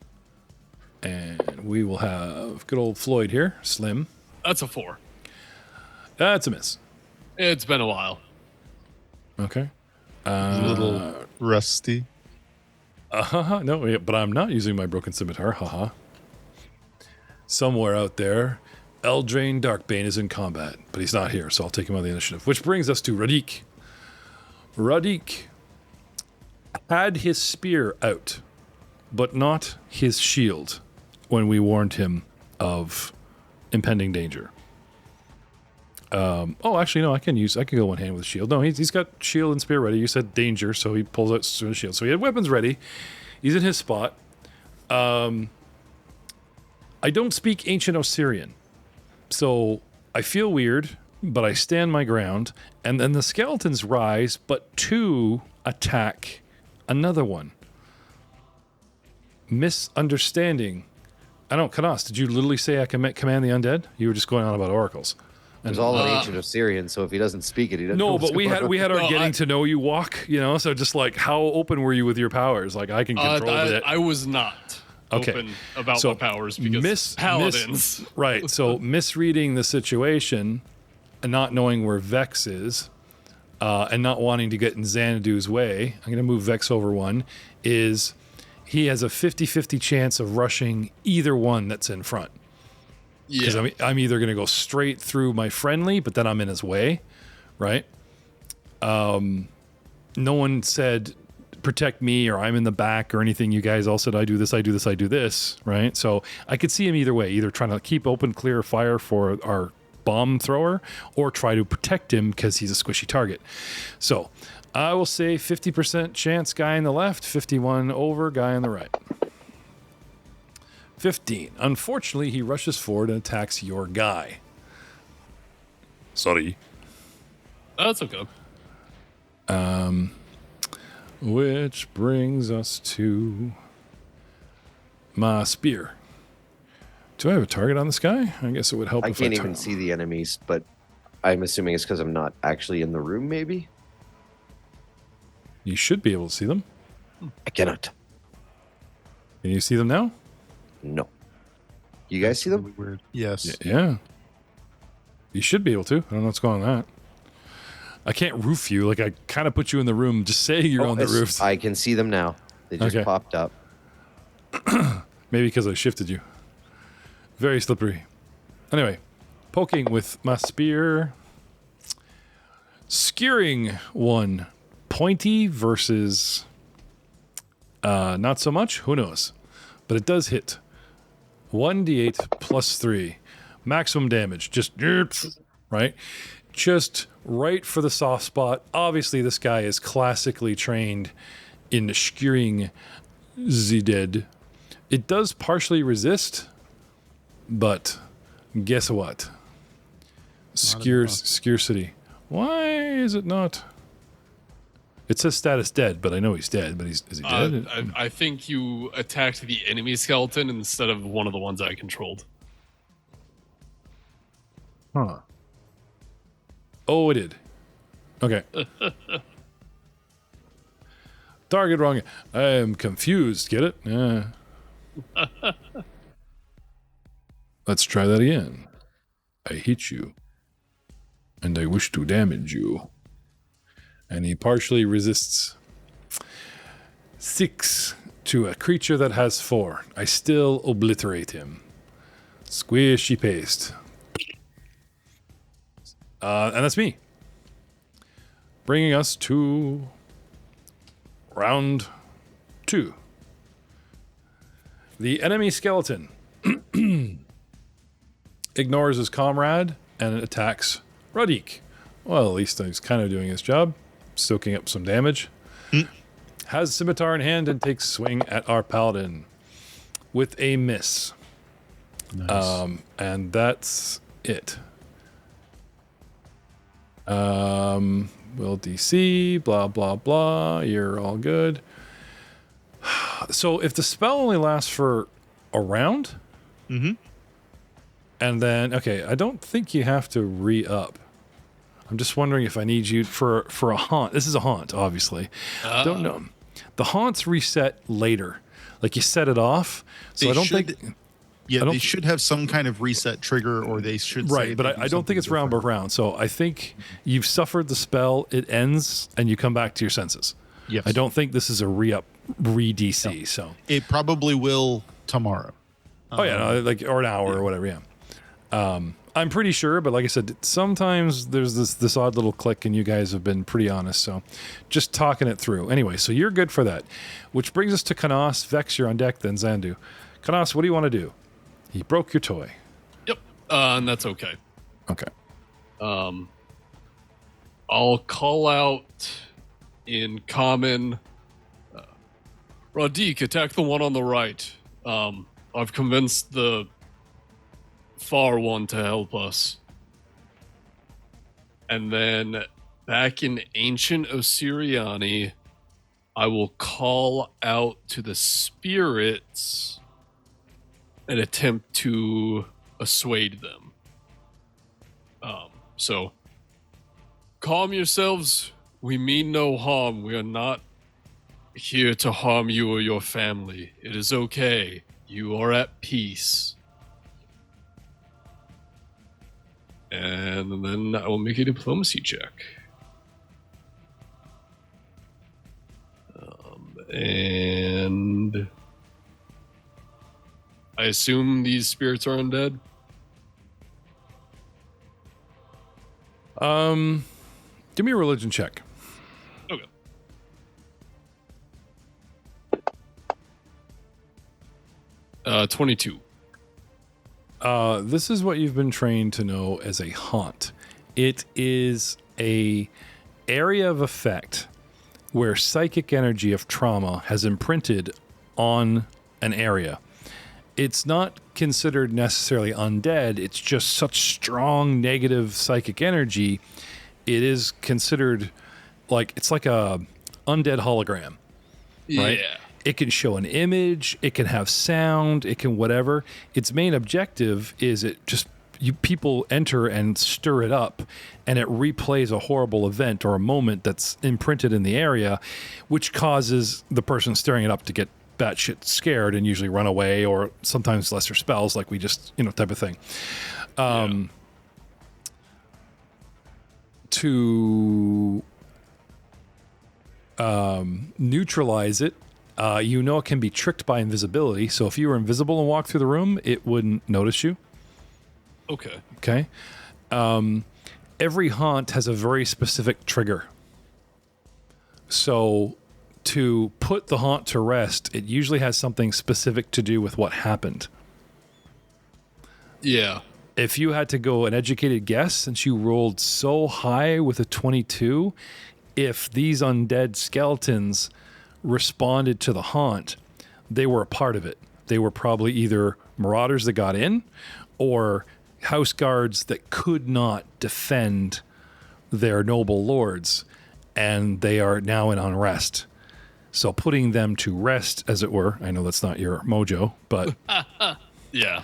And we will have good old Floyd here, Slim. That's a 4. That's a miss. It's been a while. Okay. A little rusty. No, yeah, but I'm not using my broken scimitar. Haha. Somewhere out there, Eldraine Darkbane is in combat, but he's not here, so I'll take him on the initiative. Which brings us to Rodeek. Rodeek had his spear out, but not his shield when we warned him of impending danger. Actually, no, I can go one hand with a shield. No, he's got shield and spear ready. You said danger, so he pulls out his shield. So he had weapons ready. He's in his spot. I don't speak ancient Osirion, so I feel weird, but I stand my ground. And then the skeletons rise, but 2 attack another one. Misunderstanding. I don't, Canos, did you literally say I can command the undead? You were just going on about oracles. It was all in ancient Osirion, so if he doesn't speak it, he doesn't know No, what's but we going had on. our getting to know you walk, so just like how open were you with your powers? Like I can control it. I was not open about my powers because paladins. Right, so misreading the situation and not knowing where Vex is and not wanting to get in Xanadu's way, I'm going to move Vex over 1, is he has a 50-50 chance of rushing either one that's in front. Because I'm either going to go straight through my friendly, but then I'm in his way, right? No one said protect me or I'm in the back or anything. You guys all said I do this, I do this, I do this, right? So I could see him either way, either trying to keep open, clear fire for our bomb thrower or try to protect him because he's a squishy target. So I will say 50% chance guy on the left, 51 over guy on the right. 15. Unfortunately, he rushes forward and attacks your guy. Sorry. That's okay. Which brings us to my spear. Do I have a target on this guy? I guess it would help I if can't I even see the enemies, but I'm assuming it's because I'm not actually in the room, maybe? You should be able to see them. I cannot. Can you see them now? No. You guys see them? Really weird. Yes. Yeah. You should be able to. I don't know what's going on with that. I can't roof you. Like, I kind of put you in the room just saying you're on the roof. I can see them now. They just Okay. popped up. Maybe because I shifted you. Very slippery. Anyway, poking with my spear. Skewering one. Pointy versus not so much. Who knows? But it does hit. 1d8 plus 3. Maximum damage. Just right? Just right for the soft spot. Obviously, this guy is classically trained in skewering the dead. It does partially resist, but guess what? Scarcity. Why is it not? It says status dead, but I know he's dead. But is he dead? I think you attacked the enemy skeleton instead of one of the ones I controlled. Huh. Oh, it did. Okay. Target wrong. I am confused. Get it? Yeah. Let's try that again. I hit you. And I wish to damage you. And he partially resists. 6 to a creature that has 4. I still obliterate him. Squishy paste. And that's me. Bringing us to round 2. The enemy skeleton ignores his comrade and attacks Rodeek. Well, at least he's kind of doing his job, soaking up some damage. Has scimitar in hand and takes swing at our paladin with a miss. Nice. And that's it. Will DC, blah, blah, blah. You're all good. So if the spell only lasts for a round, Mm-hmm. and then, okay, I don't think you have to re-up. I'm just wondering if I need you for a haunt. This is a haunt, obviously. Don't know. The haunts reset later. Like you set it off. So I don't think... Yeah, I don't they should have some kind of reset trigger, or they should. Right, but I don't think it's round by round. So I think you've suffered the spell. It ends, and you come back to your senses. Yes. I don't think this is a re-DC. No. So it probably will tomorrow. or an hour or whatever. Yeah. I'm pretty sure, but like I said, sometimes there's this odd little click, and you guys have been pretty honest. So just talking it through. Anyway, so you're good for that. Which brings us to Kanas. Vex, you're on deck. Then Zandu. Kanas, what do you want to do? He broke your toy. Yep, and that's okay. Okay. I'll call out in common. Rodeek, attack the one on the right. I've convinced the far one to help us. And then back in ancient Osiriani, I will call out to the spirits and attempt to assuage them. So, calm yourselves. We mean no harm. We are not here to harm you or your family. It is okay. You are at peace. And then I will make a diplomacy check. And I assume these spirits are undead? Give me a religion check. Okay. Uh, 22. This is what you've been trained to know as a haunt. It is a area of effect where psychic energy of trauma has imprinted on an area. it's not considered necessarily undead. It's just such strong negative psychic energy. It is considered like it's like a undead hologram, right? Yeah. It can show an image, it can have sound, it can whatever. Its main objective is people enter and stir it up, and it replays a horrible event or a moment that's imprinted in the area, which causes the person stirring it up to get batshit scared and usually run away, or sometimes lesser spells, like we just, type of thing. To neutralize it, it can be tricked by invisibility. So if you were invisible and walked through the room, it wouldn't notice you. Okay. Every haunt has a very specific trigger. So to put the haunt to rest, it usually has something specific to do with what happened. Yeah. If you had to go an educated guess, since you rolled so high with a 22, if these undead skeletons responded to the haunt, they were a part of it. They were probably either marauders that got in or house guards that could not defend their noble lords, and they are now in unrest. So putting them to rest, as it were, I know that's not your mojo, but yeah,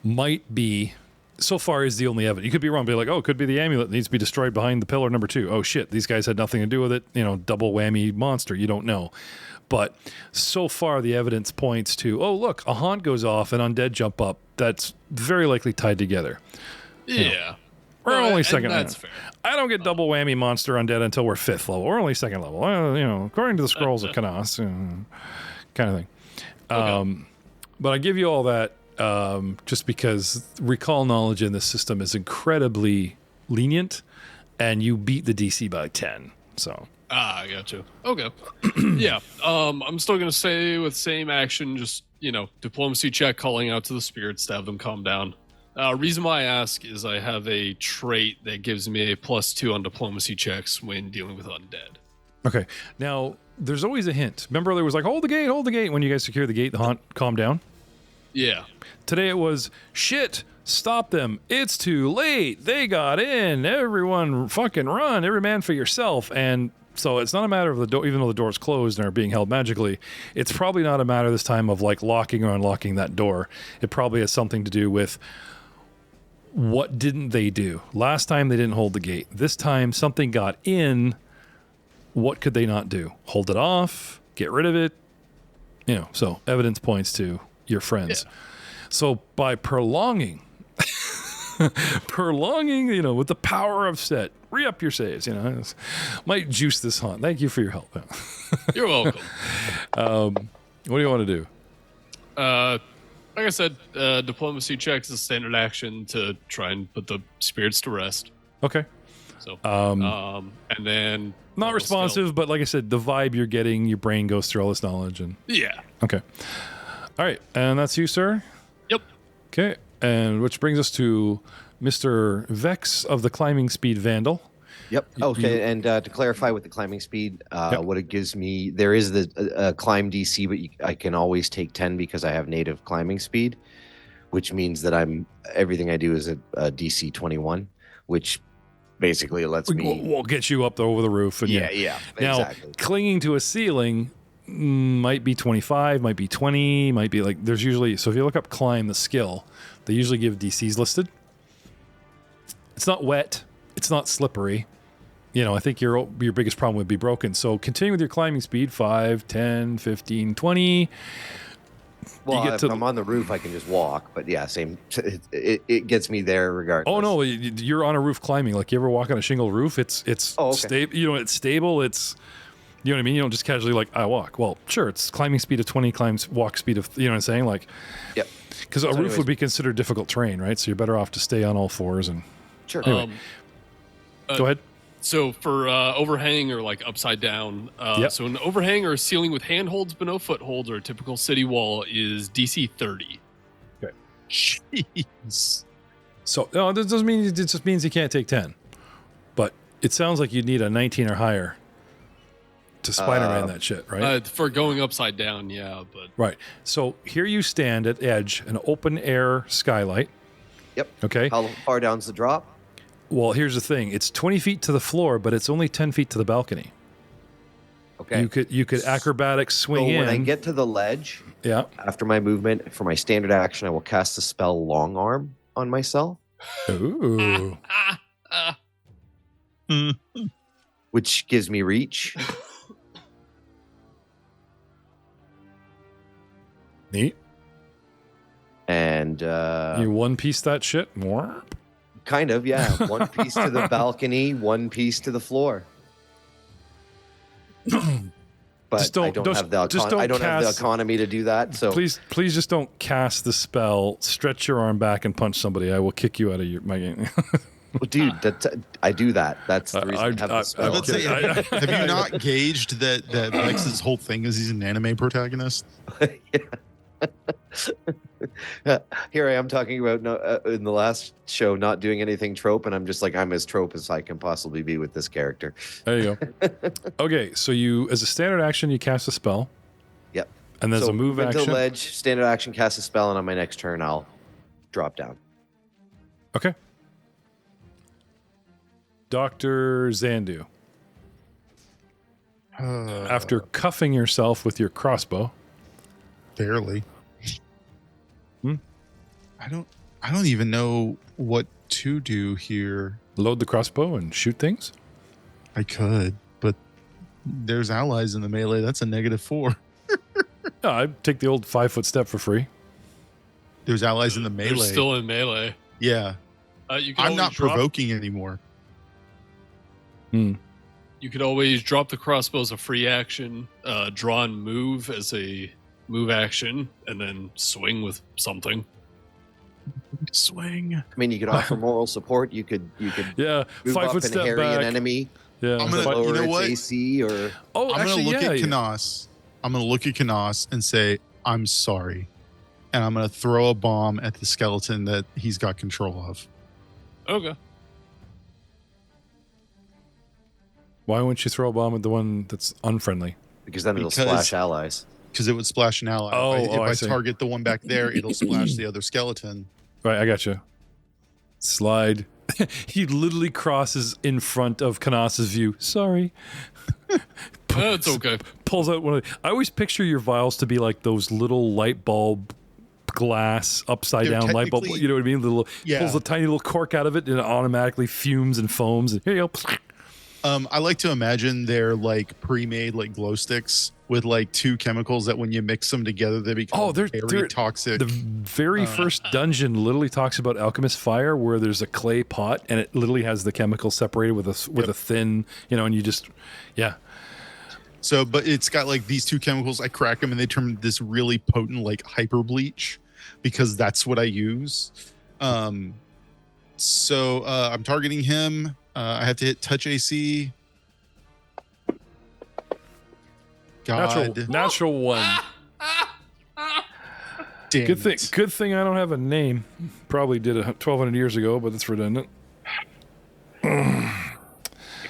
might be, so far is the only evidence. You could be wrong, be like, oh, it could be the amulet that needs to be destroyed behind the pillar number 2. Oh shit, these guys had nothing to do with it. Double whammy monster. You don't know. But so far the evidence points to, oh look, a haunt goes off and undead jump up. That's very likely tied together. Yeah. We're only second. That's fair. I don't get double whammy monster undead until we're 5th level. We're only 2nd level. According to the scrolls of Canos, kind of thing. Okay. But I give you all that just because recall knowledge in this system is incredibly lenient, and you beat the DC by 10. So. I got you. Okay. Yeah. I'm still gonna say with same action, just diplomacy check, calling out to the spirits to have them calm down. Reason why I ask is I have a trait that gives me a +2 on diplomacy checks when dealing with undead. Okay. Now, there's always a hint. Remember, there was like, hold the gate. When you guys secure the gate, the haunt calmed down. Yeah. Today it was, shit, stop them. It's too late. They got in. Everyone fucking run. Every man for yourself. And so it's not a matter of the door, even though the door's closed and are being held magically, it's probably not a matter this time of like locking or unlocking that door. It probably has something to do with what didn't they do? Last time they didn't hold the gate. This time something got in. What could they not do? Hold it off, get rid of it. So evidence points to your friends. Yeah. So by prolonging, with the power of set, re-up your saves, might juice this haunt. Thank you for your help. You're welcome. What do you want to do? Like I said, diplomacy checks is standard action to try and put the spirits to rest. Okay. So, and then not responsive, but like I said, the vibe you're getting, your brain goes through all this knowledge, and yeah. Okay. All right, and that's you, sir. Yep. Okay, and which brings us to Mr. Vex of the Climbing Speed Vandal. Yep. Okay, and to clarify with the climbing speed, what it gives me, there is the climb DC, but I can always take 10 because I have native climbing speed, which means that everything I do is a DC 21, which basically lets me... We'll get you up over the roof. And yeah, now, exactly. Clinging to a ceiling might be 25, might be 20, might be like, there's usually, so if you look up climb, the skill, they usually give DCs listed. It's not wet. It's not slippery. I think your biggest problem would be broken. So continue with your climbing speed, 5, 10, 15, 20. Well, if I'm on the roof, I can just walk. But yeah, same. It gets me there regardless. Oh, no, you're on a roof climbing. Like, you ever walk on a shingle roof? It's stable. It's stable. It's, you know what I mean? You don't just casually like, I walk. Well, sure, it's climbing speed of 20, walk speed of, you know what I'm saying? Like, yep. Because a roof would be considered difficult terrain, right? So you're better off to stay on all fours. And sure. Anyway, go ahead. So for overhang or like upside down, so an overhang or a ceiling with handholds but no footholds or a typical city wall is DC 30. Okay. Jeez. So no, this doesn't mean, it just means you can't take 10. But it sounds like you'd need a 19 or higher To Spider-Man that shit, right? For going upside down, yeah, but Right. So here you stand at edge, an open air skylight. Yep. Okay. How far down's the drop? Well, here's the thing. It's 20 feet to the floor, but it's only 10 feet to the balcony. Okay. You could acrobatic swing in. When I get to the ledge, yeah. after my movement, for my standard action, I will cast the spell Long Arm on myself. Ooh. Which gives me reach. Neat. And you one piece that shit? More? Kind of, yeah. One piece to the balcony, one piece to the floor. But I don't have the economy to do that. So please just don't cast the spell. Stretch your arm back and punch somebody. I will kick you out of my game. Well, dude, I do that. That's the reason I have the spell. Let's say, have you not gauged that Vex's whole thing is he's an anime protagonist? Here I am talking about in the last show not doing anything trope, and I'm just like, I'm as trope as I can possibly be with this character. There you go. Okay, so you, as a standard action, you cast a spell. Yep. And there's a move action. Into ledge, standard action, cast a spell, and on my next turn, I'll drop down. Okay. Dr. Zandu. After cuffing yourself with your crossbow. Barely. I don't even know what to do here. Load the crossbow and shoot things? I could, but there's allies in the melee. That's a -4. No, I'd take the old 5-foot step for free. There's allies in the melee. They're still in melee. Yeah. I'm not provoking anymore. You could always drop the crossbow as a free action, draw and move as a move action, and then swing with something. Swing. I mean, you could offer moral support. You could move 5 up foot and step harry back. an enemy. Yeah. I'm gonna, lower you know its what? AC or Oh, I'm actually, gonna look yeah. at Canos. I'm gonna look at Canos and say, I'm sorry. And I'm gonna throw a bomb at the skeleton that he's got control of. Okay. Why wouldn't you throw a bomb at the one that's unfriendly? because then it'll splash allies. Because it would splash an ally. If I see. target the one back there, it'll splash the other skeleton. Right, I got you. Slide. He literally crosses in front of Canos's view. Sorry. That's okay. Pulls out one of the, I always picture your vials to be like those little light bulb glass upside They're down light bulb. You know what I mean? Pulls a tiny little cork out of it and it automatically fumes and foams. And here you go. I like to imagine they're like pre-made like glow sticks with like two chemicals that when you mix them together they become very toxic. The very first dungeon literally talks about alchemist fire, where there's a clay pot and it literally has the chemical separated with a thin, and you just So, but it's got like these two chemicals. I crack them and they turn this really potent like hyper bleach because that's what I use. So I'm targeting him. I have to hit touch AC. God. Natural one. Damn Good thing I don't have a name. Probably did it 1,200 years ago, but it's redundant.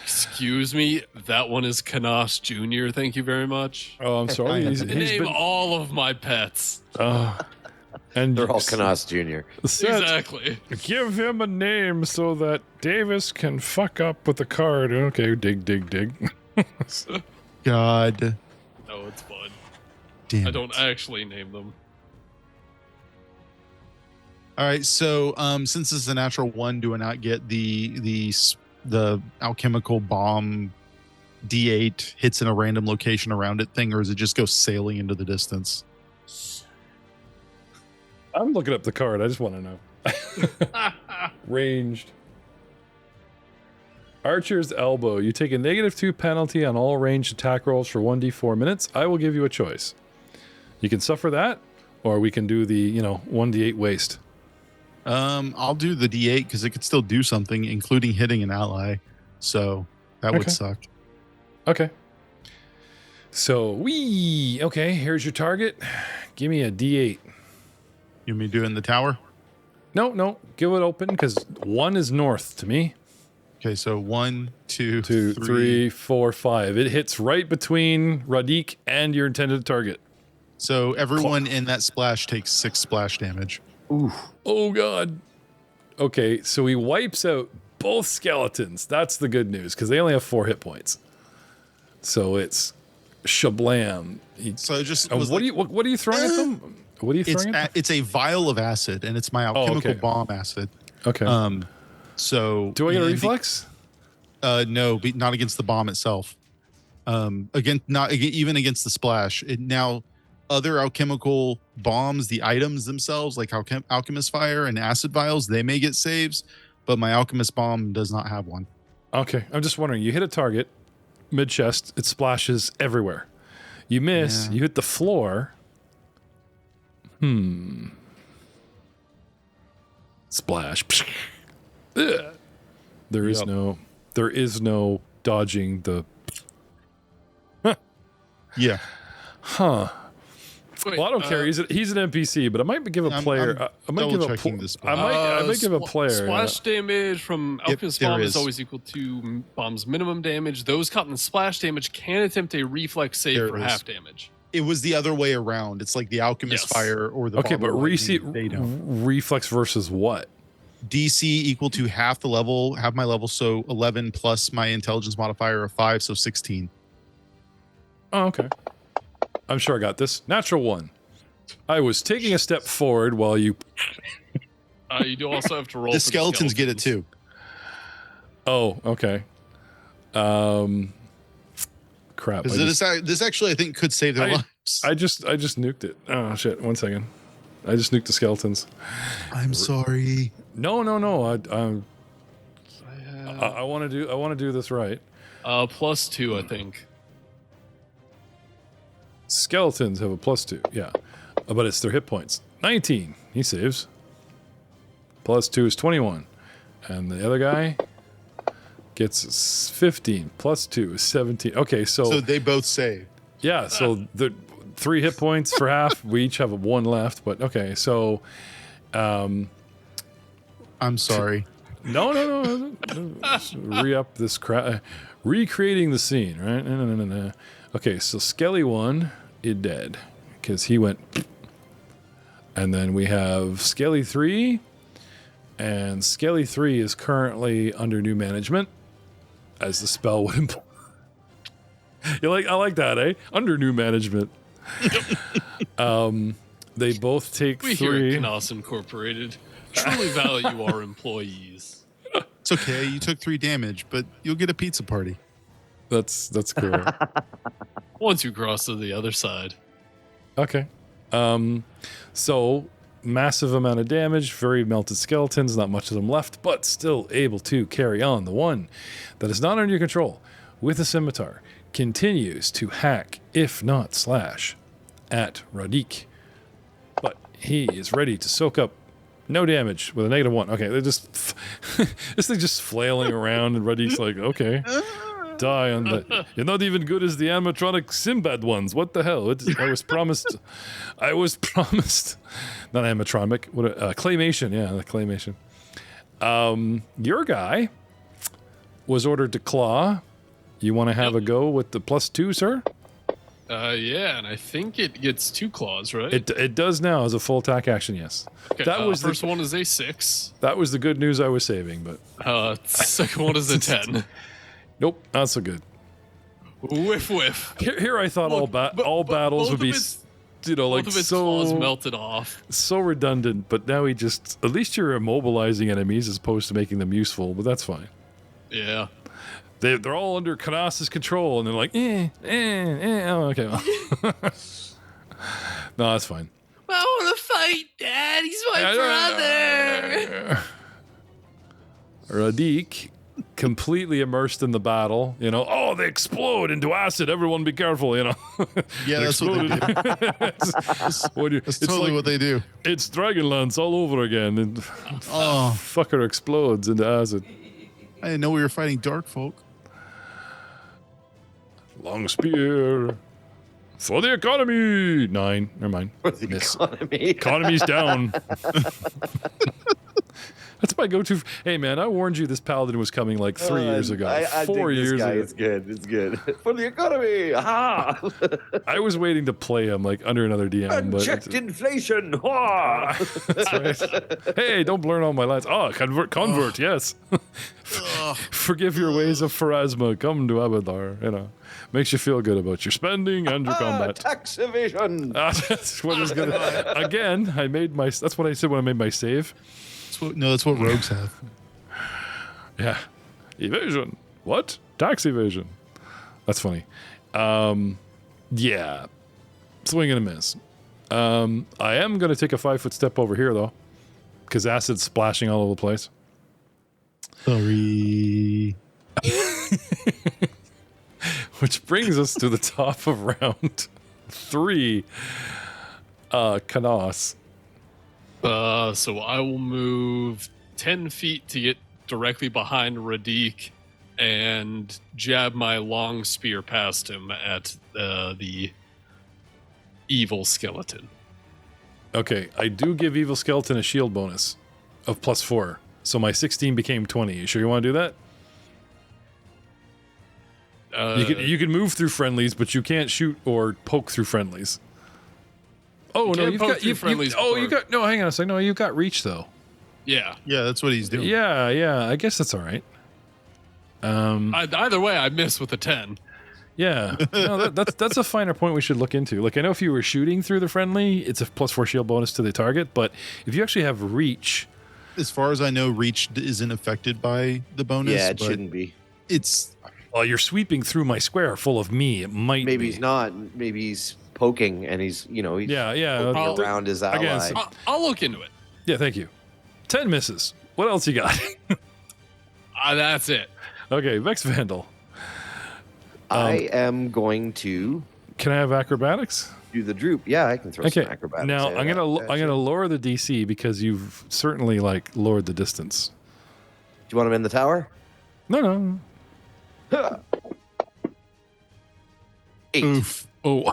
Excuse me, that one is Canos Jr. Thank you very much. Oh, I'm sorry. Name all of my pets. And They're all Canos Jr. Exactly. Give him a name so that Davis can fuck up with the card. Okay, dig. God. No, it's fun. Damn I don't actually name them. All right, so since it's a natural one, do I not get the alchemical bomb D8 hits in a random location around it thing, or does it just go sailing into the distance? I'm looking up the card. I just want to know. Ranged. Archer's Elbow. You take a -2 penalty on all ranged attack rolls for 1d4 minutes. I will give you a choice. You can suffer that, or we can do the 1d8 waste. I'll do the D8 because it could still do something, including hitting an ally. So that would suck. Okay. So okay, here's your target. Give me a D8. You mean doing the tower? No, give it open because 1 is north to me. Okay, so 1, 2, 2, 3, 4, 5. It hits right between Rodeek and your intended target. So everyone in that splash takes 6 splash damage. Ooh. Oh, God. Okay, so he wipes out both skeletons. That's the good news, because they only have 4 hit points. So it's shablam. So I just what are you throwing at them? What are you throwing at them? It's a vial of acid, and it's my alchemical okay. bomb acid. Okay. So do I get a reflex? No, not against the bomb itself. Even against the splash. Now, other alchemical bombs, the items themselves, like alchemist fire and acid vials, they may get saves, but my alchemist bomb does not have one. Okay, I'm just wondering. You hit a target mid chest, it splashes everywhere. You miss. You hit the floor. Splash. Ugh. There is no dodging the. Yeah. Huh. Wait, Well, I don't care. He's an NPC, but I might give a player. I might give a player. Splash damage from Alchemist Bomb is always equal to bomb's minimum damage. Those caught in splash damage can attempt a reflex save for half damage. It was the other way around. It's like the alchemist fire or the okay, but reflex versus what? DC equal to half my level, so 11 plus my intelligence modifier of 5, so 16. Oh, okay. I'm sure I got this. Natural 1. I was taking a step forward while you. You do also have to roll. The skeletons get it too. Oh, okay. Crap. This actually, I think, could save their lives. I just nuked it. Oh shit! 1 second. I just nuked the skeletons. I'm sorry. No. I want to do this right. +2, I think. Skeletons have a +2, yeah. But it's their hit points. 19. He saves. +2 is 21. And the other guy gets 15. +2 is 17. Okay, so they both save. Yeah, so the 3 hit points for half. We each have 1 left, but okay, so I'm sorry. No. Re-up this crap. Recreating the scene, right? No. Okay, so Skelly 1 is dead because he went. And then we have Skelly 3, and Skelly 3 is currently under new management, as the spell would imply. I like that, eh? Under new management. They both take 3. We here at Canos Incorporated truly value our employees. It's okay. You took 3 damage, but you'll get a pizza party. That's cool. Once you cross to the other side. Okay. So massive amount of damage, very melted skeletons, not much of them left, but still able to carry on. The one that is not under your control with a scimitar continues to hack, if not slash, at Rodeek. But he is ready to soak up no damage with a -1. Okay, they're just this thing just flailing around, and Rodeek's like, okay. Die on the. You're not even good as the animatronic Sinbad ones. What the hell? I was promised. Not animatronic. What? Claymation. Yeah, the claymation. Your guy was ordered to claw. You want to have a go with the +2, sir? Yeah, and I think it gets 2 claws, right? It does now as a full attack action. Yes. Okay, that was first one is a 6. That was the good news I was saving, but. Second one is a 10. Nope, not so good. Whiff. Here I thought all battles would be, both of its claws melted off. So redundant, but now at least you're immobilizing enemies as opposed to making them useful, but that's fine. Yeah. They're all under Canos's control, and they're like, oh, okay. No, that's fine. I want to fight, Dad. He's my brother. Rodeek, completely immersed in the battle, they explode into acid. Everyone be careful, Yeah, that's what they do. That's totally what they do. It's Dragonlance all over again, and fucker explodes into acid. I didn't know we were fighting dark folk. Long spear for the economy. 9. Never mind. For the economy. Economy's down. That's my go-to. Hey, man, I warned you this paladin was coming like 3 years ago. I 4 dig years this guy. ago. It's good. It's good. For the economy. Aha! I was waiting to play him like under another DM. Unchecked But inflation. Ha! that's right. Hey, don't blur all my lines. Oh, convert, yes. Forgive your ways of Pharasma. Come to Abadar. You know, makes you feel good about your spending and your combat. Tax evasion. That's what is gonna. Again, I made my. That's what I said when I made my save. That's what rogues have. Yeah, evasion. What? Tax evasion. That's funny. Yeah, swing and a miss. I am gonna take a 5-foot step over here though, because acid's splashing all over the place. Sorry. Which brings us to the top of round 3. Canos. So I will move 10 feet to get directly behind Rodeek and jab my long spear past him at the evil skeleton. Okay, I do give evil skeleton a shield bonus of +4, so my 16 became 20. You sure you want to do that? You can move through friendlies, but you can't shoot or poke through friendlies. Oh no, no. Hang on a second. No, you've got reach though. Yeah. Yeah, that's what he's doing. Yeah. I guess that's all right. Either way, I miss with a 10. Yeah, no, that's a finer point we should look into. Like, I know if you were shooting through the friendly, it's a +4 shield bonus to the target, but if you actually have reach, As far as I know, reach isn't affected by the bonus. Yeah, it but shouldn't be. It's while you're sweeping through my square full of me, it might Maybe be. he's not. Maybe he's poking and he's Yeah. poking around his ally. Again, so- I'll look into it. Yeah, thank you. 10 misses. What else you got? That's it. Okay, Vex Vandal. I am going to Can I have acrobatics? do the droop. Yeah, I can throw Okay. some acrobatics. Now in. I'm gonna Yeah, I'm sure. gonna lower the DC because you've certainly lowered the distance. Do you want him in the tower? No. 8. oof. Oh,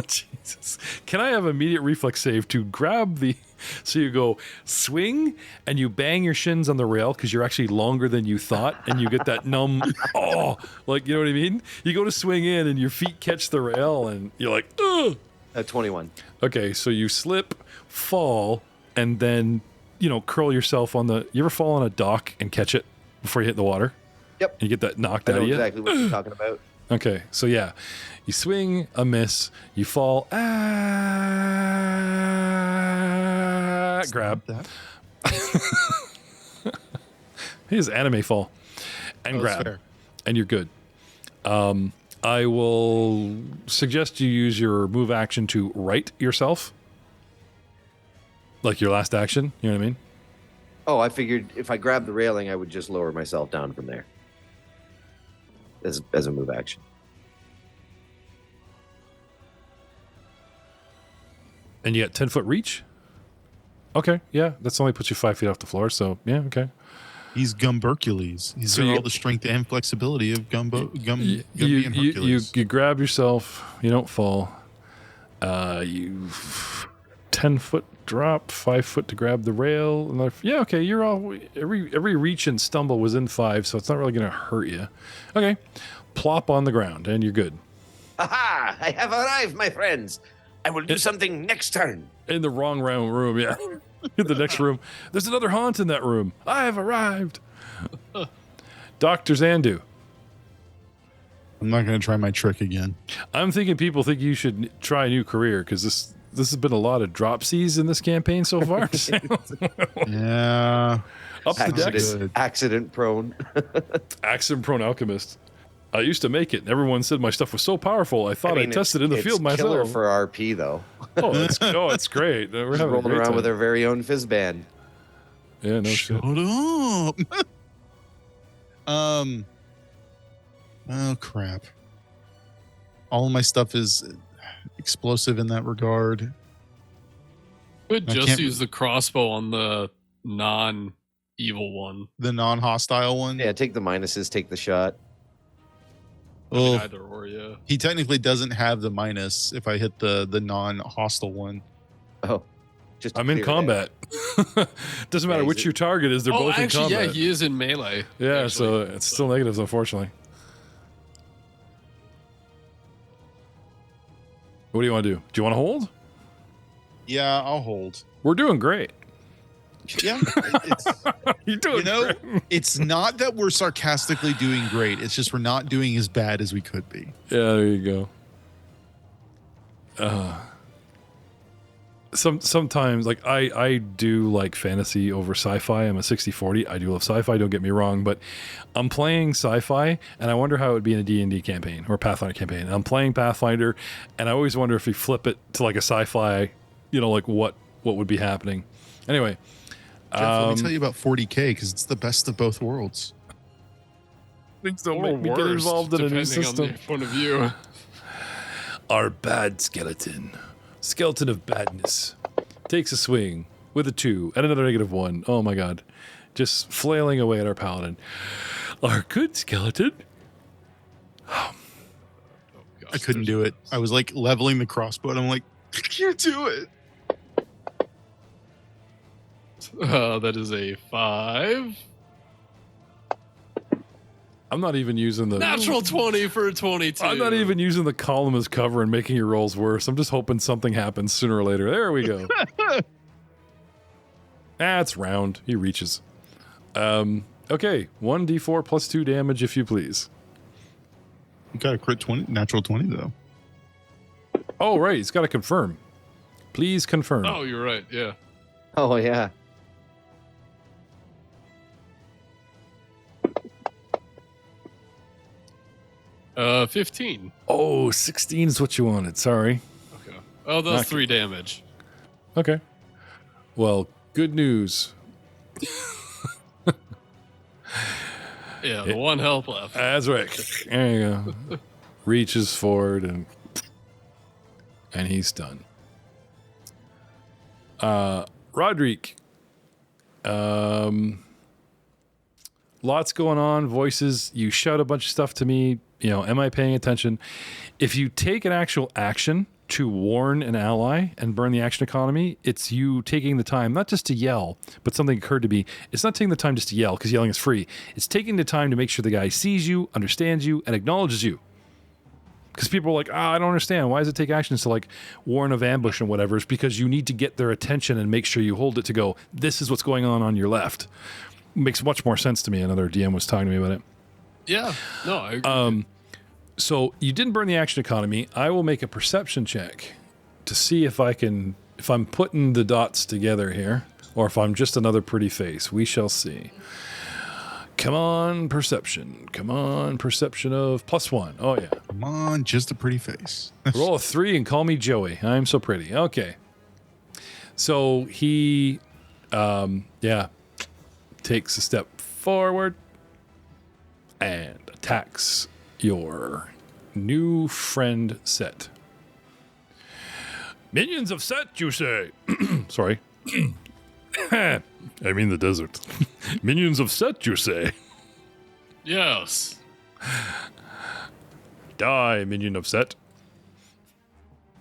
Jesus. Can I have immediate reflex save to grab the... So you go swing and you bang your shins on the rail because you're actually longer than you thought and you get that numb... Oh, you know what I mean? You go to swing in and your feet catch the rail and you're like, ugh. 21. Okay, so you slip, fall, and then, curl yourself on the... You ever fall on a dock and catch it before you hit the water? Yep. You get that knocked I out know of you? exactly what you're talking about. Okay, so yeah, you swing, a miss, you fall, grab. That. Here's anime fall, and Oh, that's grab, fair. and you're good. I will suggest you use your move action to right yourself, like your last action. You know what I mean? Oh, I figured if I grabbed the railing, I would just lower myself down from there. As a move action. And you got 10-foot reach. Okay, yeah, that's only puts you 5 feet off the floor. So yeah, okay. He's Gumbercules. He's So got you- all the strength and flexibility of Gumby You, and Hercules. you grab yourself. You don't fall. You 10-foot drop, 5 foot to grab the rail. Yeah, okay. You're all every reach and stumble was in 5, so it's not really going to hurt you. Okay, plop on the ground and you're good. Aha! I have arrived, my friends. I will do something next turn. In the wrong room, yeah. In the next room, there's another haunt in that room. I have arrived. Dr. Zandu. I'm not going to try my trick again. I'm thinking people think you should try a new career because this has been a lot of dropsies in this campaign so far. Yeah. Up the decks. Accident prone. Accident prone alchemist. I used to make it, and everyone said my stuff was so powerful. I thought I tested it in the field It's killer myself. for RP though. It's great. We're Just having a rolling great around time. with our very own fizz band. Yeah, no shit. Shut up. Oh crap. All of my stuff is explosive in that regard. Could I just can't- use the crossbow on the non-evil one. The non-hostile one. Yeah, take the minuses, take the shot. I mean, Oh, either or, yeah. he technically doesn't have the minus if I hit the non-hostile one. Oh, Just to I'm in clear it out. combat. Doesn't matter which your target is. They're both in combat. Yeah, he is in melee. Yeah, actually. so it's still negatives, unfortunately. What do you want to do? Do you want to hold? Yeah, I'll hold. We're doing great. Yeah, You're doing great. it's not that we're sarcastically doing great. It's just we're not doing as bad as we could be. Yeah, there you go. Sometimes, like, I do like fantasy over sci-fi. I'm a 60-40. I do love sci-fi, don't get me wrong, but I'm playing sci-fi, and I wonder how it would be in a D&D campaign or Pathfinder campaign. And I'm playing Pathfinder, and I always wonder if we flip it to like a sci-fi, like what would be happening. Anyway. Jeff, let me tell you about 40K because it's the best of both worlds. Things don't Or make me get worse, involved in a new depending on system. your point of view. Our bad skeleton of badness, takes a swing with a 2 and another -1. Oh my god. Just flailing away at our paladin. Our good skeleton. I couldn't do it. I was like leveling the crossbow and I'm like, I can't do it. That is a 5. I'm not even using the Natural 20 for a 22. I'm not even using the column as cover and making your rolls worse. I'm just hoping something happens sooner or later. There we go. It's round. He reaches. Okay, 1d4 plus 2 damage, if you please. You got a crit 20, natural 20 though. Oh, right. He's got to confirm. Please confirm. Oh, you're right. Yeah. Oh, yeah. Uh, 15. Oh, 16 is what you wanted. Sorry. Okay. Oh, that's 3 damage. Okay. Well, good news. Yeah, the 1 health left. That's right. There you go. Reaches forward and he's done. Roderick. Lots going on, voices. You shout a bunch of stuff to me. Am I paying attention? If you take an actual action to warn an ally and burn the action economy, it's you taking the time, not just to yell, but something occurred to me. It's not taking the time just to yell, because yelling is free. It's taking the time to make sure the guy sees you, understands you, and acknowledges you. Because people are like, I don't understand. Why does it take actions to like warn of ambush and whatever? It's because you need to get their attention and make sure you hold it to go, this is what's going on your left. Makes much more sense to me. Another DM was talking to me about it. Yeah. No, I agree. So you didn't burn the action economy. I will make a perception check to see if I'm putting the dots together here, or if I'm just another pretty face. We shall see. Come on, perception. Come on, perception of +1. Oh, yeah. Come on, just a pretty face. Roll a 3 and call me Joey. I'm so pretty. Okay. So he, takes a step forward and attacks your new friend Set. Minions of Set, you say? Sorry. I mean the desert. Minions of Set, you say? Yes. Die, minion of Set.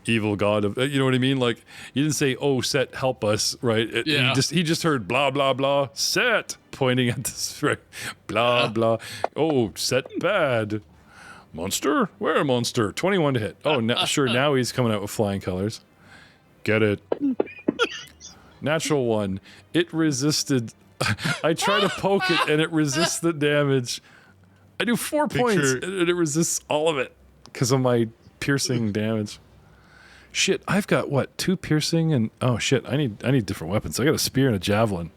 Evil god of, you know what I mean? Like, you didn't say, oh, Set, help us, right? Yeah. He just heard blah, blah, blah, Set, pointing at this, right? Blah, blah. Oh, Set bad. Monster? Where a monster? 21 to hit. Oh, sure, now he's coming out with flying colors. Get it. Natural 1. It resisted. I try to poke it, and it resists the damage. I do 4 points, and it resists all of it because of my piercing damage. Shit, I've got, 2 piercing and... Oh, shit, I need different weapons. I got a spear and a javelin.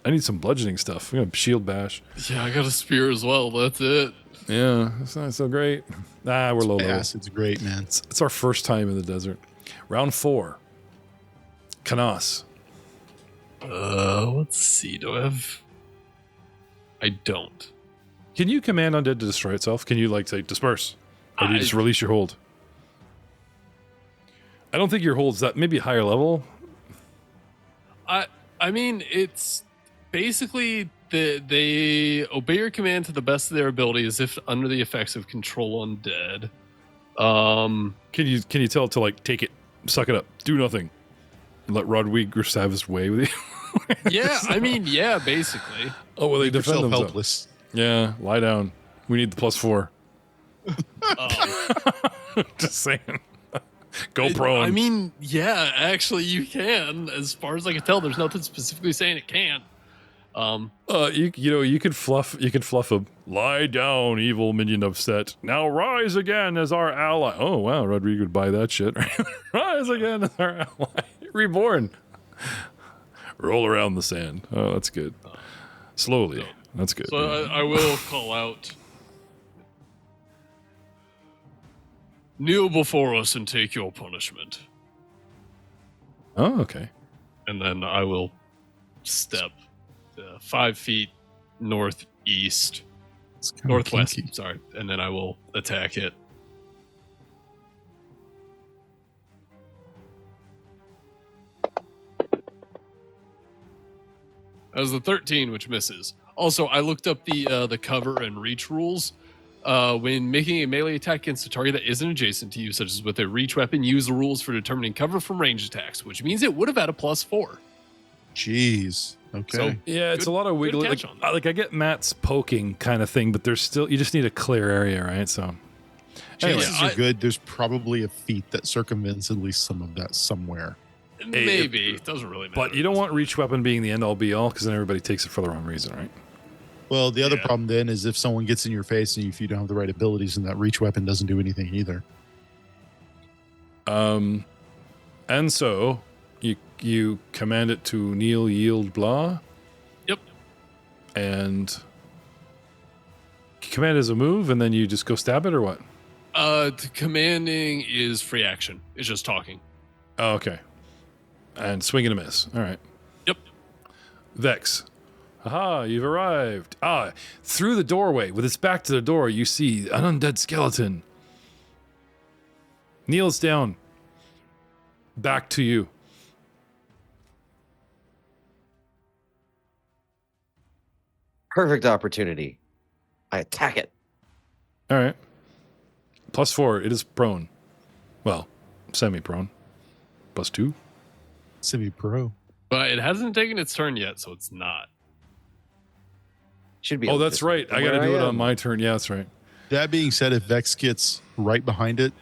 I need some bludgeoning stuff. I'm going to shield bash. Yeah, I got a spear as well. That's it. Yeah, it's not so great. We're low level. It's great, man. It's our first time in the desert. Round 4. Canos. Let's see. Do I have... I don't. Can you command undead to destroy itself? Can you, say, disperse? Or do you just release your hold? I don't think your hold's that, maybe a higher level. I mean, it's basically they obey your command to the best of their ability as if under the effects of control undead. Can you tell it to take it, suck it up, do nothing? let Rodriguez have his way with you. Yeah, I mean, yeah, basically. Oh, well, they Make defend yourself themselves. helpless. Yeah, lie down. We need the +4. Just saying. Go prone. I mean, yeah, actually, you can. As far as I can tell, there's nothing specifically saying it can't. You could fluff a lie down, evil minion of Set. Now rise again as our ally. Oh wow, Rodrigo would buy that shit. Rise again as our ally. Reborn. Roll around the sand. Oh, that's good. Slowly. That's good. So I will call out. Kneel before us and take your punishment. Oh, okay. And then I will step 5 feet northeast, It's kinda northwest, kinky. sorry, and then I will attack it. That was the 13, which misses. Also, I looked up the cover and reach rules. When making a melee attack against a target that isn't adjacent to you, such as with a reach weapon, use the rules for determining cover from range attacks, which means it would have had a +4. Jeez. Okay. So, Yeah, it's Good- a lot of good wiggling. catch Like, on that. like I get Matt's poking kind of thing, but there's still, you just need a clear area, right? So chances Anyway, are good. There's probably a feat that circumvents at least some of that somewhere. maybe. It doesn't really matter. But you don't want reach weapon being the end all be all, because then everybody takes it for the wrong reason, right? Well, the other Yeah. problem then is if someone gets in your face and if you don't have the right abilities, and that reach weapon doesn't do anything either. And so you command it to kneel, yield, blah, Yep. and command as a move, and then you just go stab it, or what? The commanding is free action. It's just talking. Oh, okay. And swing and a miss. All right. Yep. Vex. Aha, you've arrived. Through the doorway, with its back to the door, you see an undead skeleton. Kneels down. Back to you. Perfect opportunity. I attack it. All right. +4. It is prone. Well, semi-prone. +2. Semi-pro. But it hasn't taken its turn yet, so it's not. Should be. Oh, able to that's just- right. I got to where do it am. on my turn. Yeah, that's right. That being said, if Vex gets right behind it,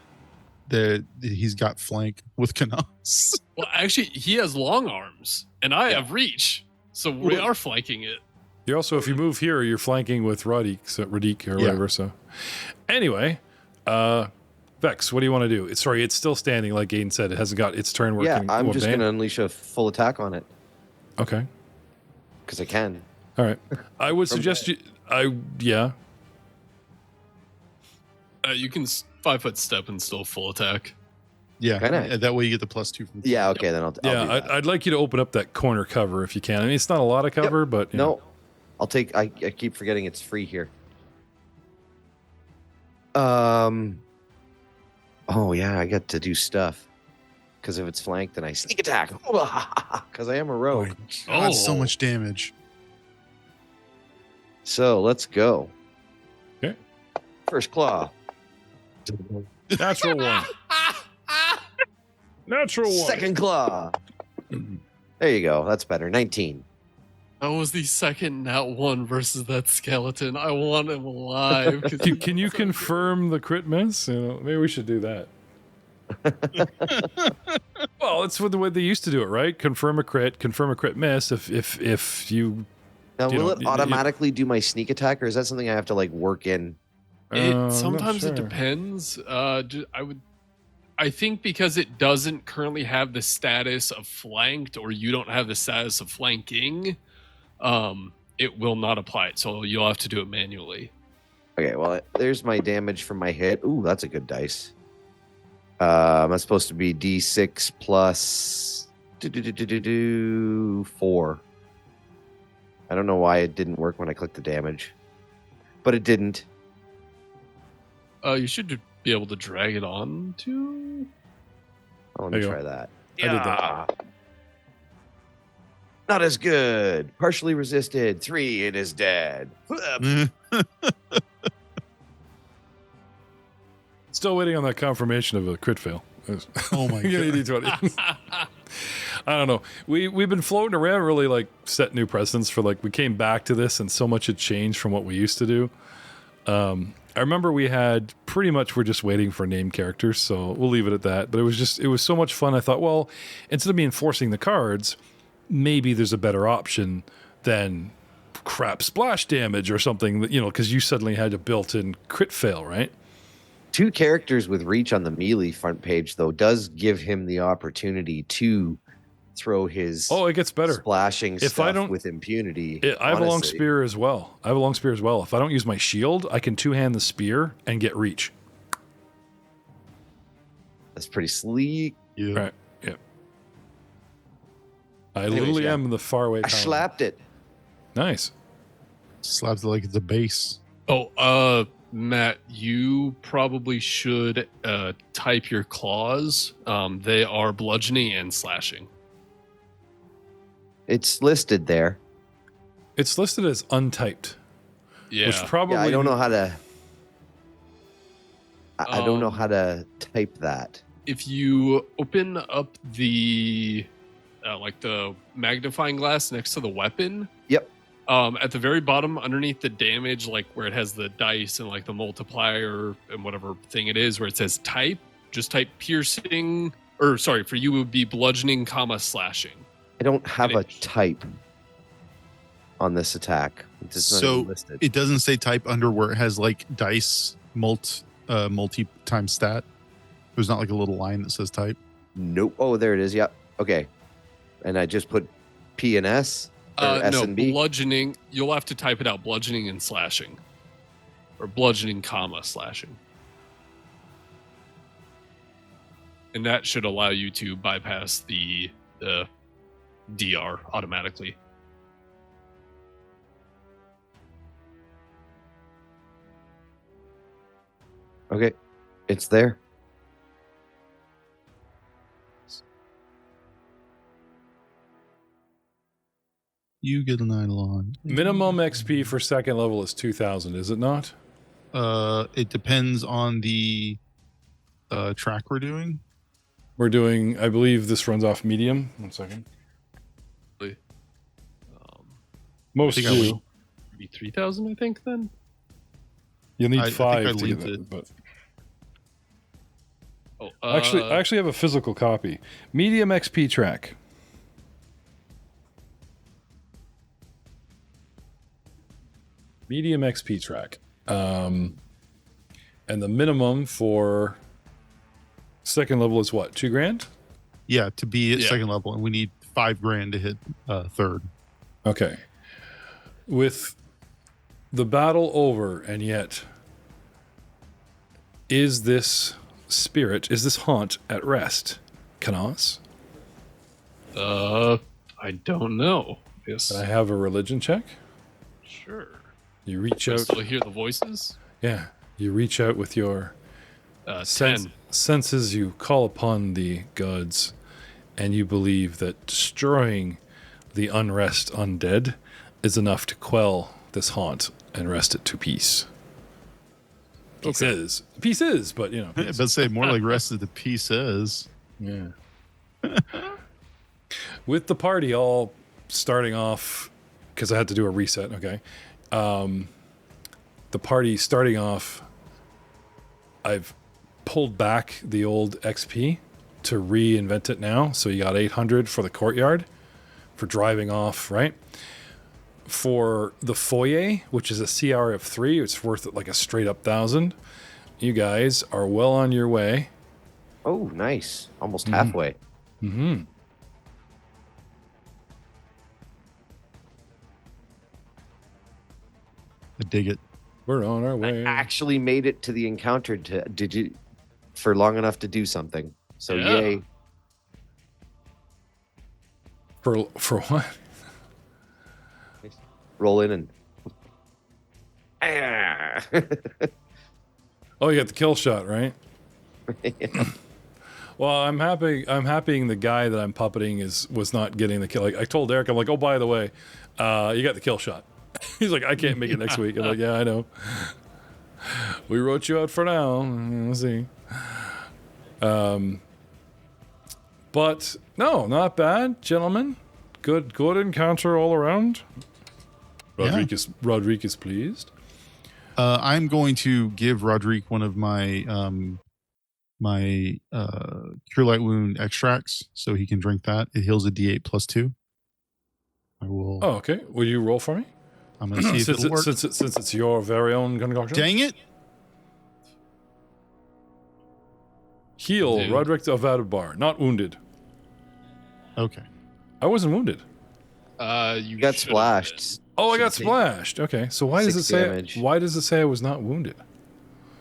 he's got flank with Canos. Well, actually, he has long arms, and I have reach, so we are flanking it. You're also, if you move here, you're flanking with Rodeek or whatever. So, anyway, Vex, what do you want to do? It's still standing, like Aiden said. It hasn't got its turn working. Yeah, I'm What, just bang? going to unleash a full attack on it Okay. because I can. All right. I would suggest you. Yeah. You can 5-foot step and still full attack. Yeah, Can I? and that way you get the +2 from. Yeah, okay, then I'll do Yeah, that. I'd like you to open up that corner cover if you can. I mean, it's not a lot of cover, but you know. No, I'll take. I keep forgetting it's free here. Oh yeah, I get to do stuff because if it's flanked, then I sneak attack because I am a rogue. God, so Oh. much damage. So let's go. Okay. First claw. Natural one. Natural one. Second claw. There you go. That's better. 19. That was the second nat 1 versus that skeleton. I want him alive. 'cause Can you confirm the crit miss? You know, maybe we should do that. Well, it's the way they used to do it, right? Confirm a crit miss. If you Now, You will know, it you- automatically do my sneak attack, or is that something I have to like work in? It I'm not sometimes it sure. depends. I think because it doesn't currently have the status of flanked, or you don't have the status of flanking, it will not apply it. So you'll have to do it manually. Okay, well, there's my damage from my hit. Ooh, that's a good dice. That's supposed to be D6 plus 4. I don't know why it didn't work when I clicked the damage, but it didn't. You should be able to drag it on to. Oh, let There me you try go. that. I did that. Not as good. Partially resisted. 3. It is dead. Still waiting on that confirmation of a crit fail. Oh my You god. need 20. I don't know. We've been floating around, really like set new precedents for like we came back to this and so much had changed from what we used to do. I remember we had pretty much we're just waiting for named characters, so we'll leave it at that. But it was so much fun. I thought, well, instead of me enforcing the cards, maybe there's a better option than crap splash damage or something that, because you suddenly had a built-in crit fail, right? 2 characters with reach on the melee front page, though, does give him the opportunity to throw his it gets better splashing stuff with impunity. I have a long spear as well. If I don't use my shield, I can two-hand the spear and get reach. That's pretty sleek. Yeah. Right. Yeah. I literally am the faraway. I slapped it. Nice. Slaps it like it's a base. Oh, Matt, you probably should type your claws. They are bludgeoning and slashing. It's listed there. It's listed as untyped. Yeah. Which probably I don't know how to. I don't know how to type that. If you open up the like the magnifying glass next to the weapon. Yep. At the very bottom, underneath the damage, like where it has the dice and like the multiplier and whatever thing it is, where it says type, just type piercing, or sorry, for you it would be bludgeoning, slashing. I don't have a type on this attack. It's not even listed. It doesn't say type under where it has like dice multi-time stat. There's not like a little line that says type. Nope. Oh, there it is. Yep. Okay. And I just put P and S. No, and B? bludgeoning. You'll have to type it out. Bludgeoning and slashing, or bludgeoning, slashing, and that should allow you to bypass the DR automatically. Okay, it's there. You get an Eidolon. minimum XP for second level is 2,000, is it not? It depends on the track we're doing. We're doing, I believe this runs off medium. 1 second. Most do. Be 3,000, I think. Then You'll need I 5 think I to get linked it. it. But I I actually have a physical copy. Medium XP track. Medium XP track. And the minimum for second level is what? 2 grand? Yeah, to be at Yeah. second level, and we need 5 grand to hit third. Okay. With the battle over, and yet, is this haunt at rest? Canos? I don't know. Yes, I have a religion check. sure. You reach Do I out. still hear the voices? Yeah. You reach out with your 10. senses, you call upon the gods, and you believe that destroying the unrest undead is enough to quell this haunt and rest it to peace. Pieces, but Let's say more like rest of the pieces. yeah. With the party all starting off, because I had to do a reset. Okay, the party starting off, I've pulled back the old XP to reinvent it now. So you got 800 for the courtyard for driving off, right? For the foyer, which is a CR of 3, it's worth like a straight up 1,000. You guys are well on your way. Oh, nice. Almost halfway. Mm-hmm. I dig it. We're on our way. I actually made it to the encounter for long enough to do something. So Yeah. yay. For what? Roll in and Ah. Oh, you got the kill shot, right? Well, I'm happy the guy that I'm puppeting was not getting the kill. Like I told Eric, I'm like, oh, by the way, you got the kill shot. He's like, I can't make it next week. I'm like, yeah, I know. We wrote you out for now. We'll see. But But no, not bad, gentlemen. Good encounter all around. Roderick is pleased. I'm going to give Roderick one of my Cure Light Wound extracts so he can drink that. It heals a D8 +2. I will. Oh, okay. Will you roll for me? I'm going to see if it'll work. Since it's your very own concoction. Dang it! Heal, Dude. Roderick of Adabar, not wounded. Okay. I wasn't wounded. You got should've splashed. Oh, I got Should take splashed. Okay, so why does it 6 say? damage. Why does it say I was not wounded?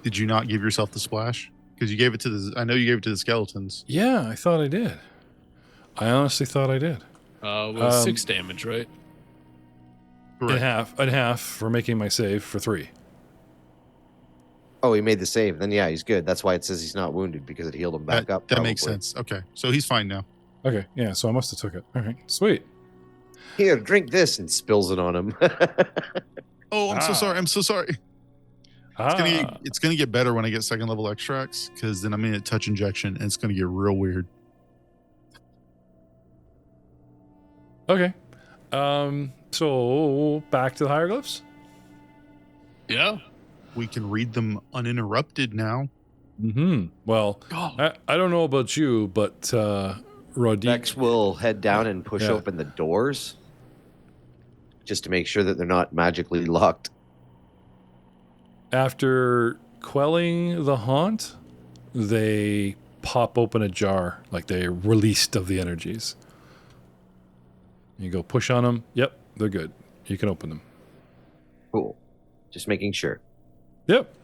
Did you not give yourself the splash? Because you gave it to the. I know you gave it to the skeletons. Yeah, I thought I did. I honestly thought I did. been. 6 damage, right? Correct. In half for making my save for 3. Oh, he made the save. Then yeah, he's good. That's why it says he's not wounded because it healed him back up. That makes probably. sense. Okay, so he's fine now. Okay, yeah, so I must have took it. All right, sweet. Here, drink this, and spills it on him. Oh, I'm so sorry. I'm so sorry. It's gonna get better when I get second level extracts, because then I'm gonna touch injection and it's gonna get real weird. Okay. So back to the hieroglyphs. Yeah. We can read them uninterrupted now. Well, Oh. I don't know about you, but Rodeek. Vex will head down and push Yeah. open the doors just to make sure that they're not magically locked. After quelling the haunt, they pop open a jar, like they're released of the energies. You go push on them. Yep, they're good. You can open them. Cool. Just making sure. Yep.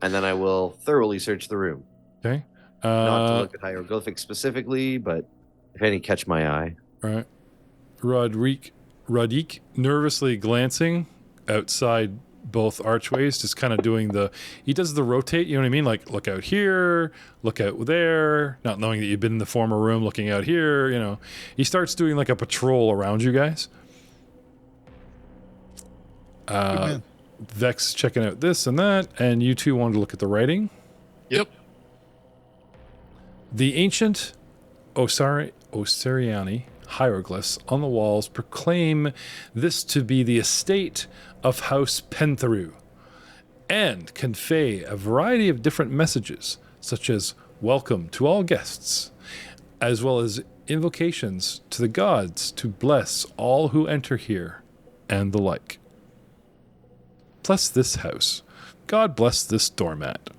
And then I will thoroughly search the room. Okay. Not to look at hieroglyphics specifically, but if any catch my eye. All right. Rodeek nervously glancing outside both archways, just kind of doing he does the rotate, you know what I mean? Like, look out here, look out there, not knowing that you've been in the former room, looking out here, you know. He starts doing like a patrol around you guys. Good man. Vex checking out this and that, and you two wanted to look at the writing. Yep. The ancient Osiriani hieroglyphs on the walls proclaim this to be the estate of House Pentheru, and convey a variety of different messages, such as welcome to all guests, as well as invocations to the gods to bless all who enter here, and the like. Bless this house. God bless this doormat.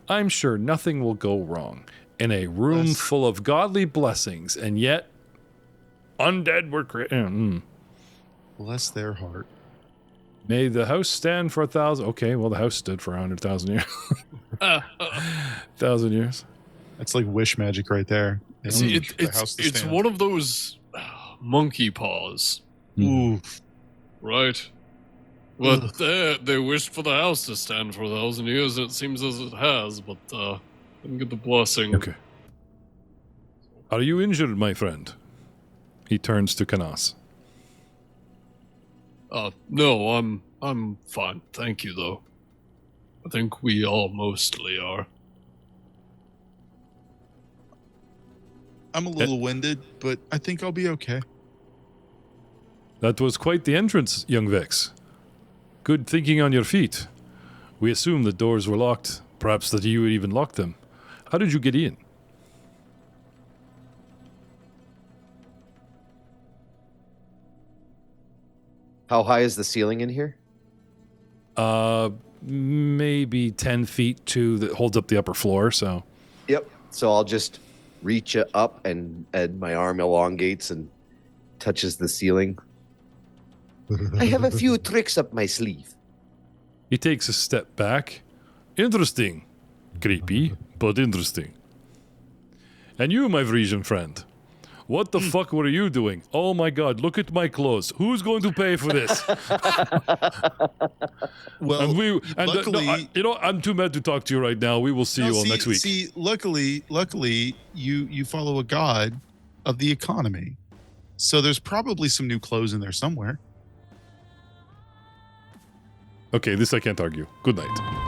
I'm sure nothing will go wrong in a room full of godly blessings, and yet undead were created. Bless their heart. May the house stand for 1,000. Okay, well, the house stood for 100,000 years. 1,000 years. That's like wish magic right there. They See, only wish for the house to it's stand. one of those monkey paws, Ooh. right? But they wished for the house to stand for 1,000 years. It seems as it has, but didn't get the blessing. Okay. Are you injured, my friend? He turns to Canas. No, I'm fine. Thank you, though. I think we all mostly are. I'm a little winded, but I think I'll be okay. That was quite the entrance, young Vex. Good thinking on your feet. We assumed the doors were locked, perhaps that you even locked them. How did you get in? How high is the ceiling in here? Maybe 10 feet that holds up the upper floor, so. Yep. So I'll just reach up and my arm elongates and touches the ceiling. I have a few tricks up my sleeve. He takes a step back. Interesting. Creepy, but interesting. And you, my Frisian friend, what the fuck were you doing? Oh my god, look at my clothes. Who's going to pay for this? Well, luckily, I'm too mad to talk to you right now. We will see you all next week. See, luckily, you follow a god of the economy, so there's probably some new clothes in there somewhere. Okay, this I can't argue. Good night.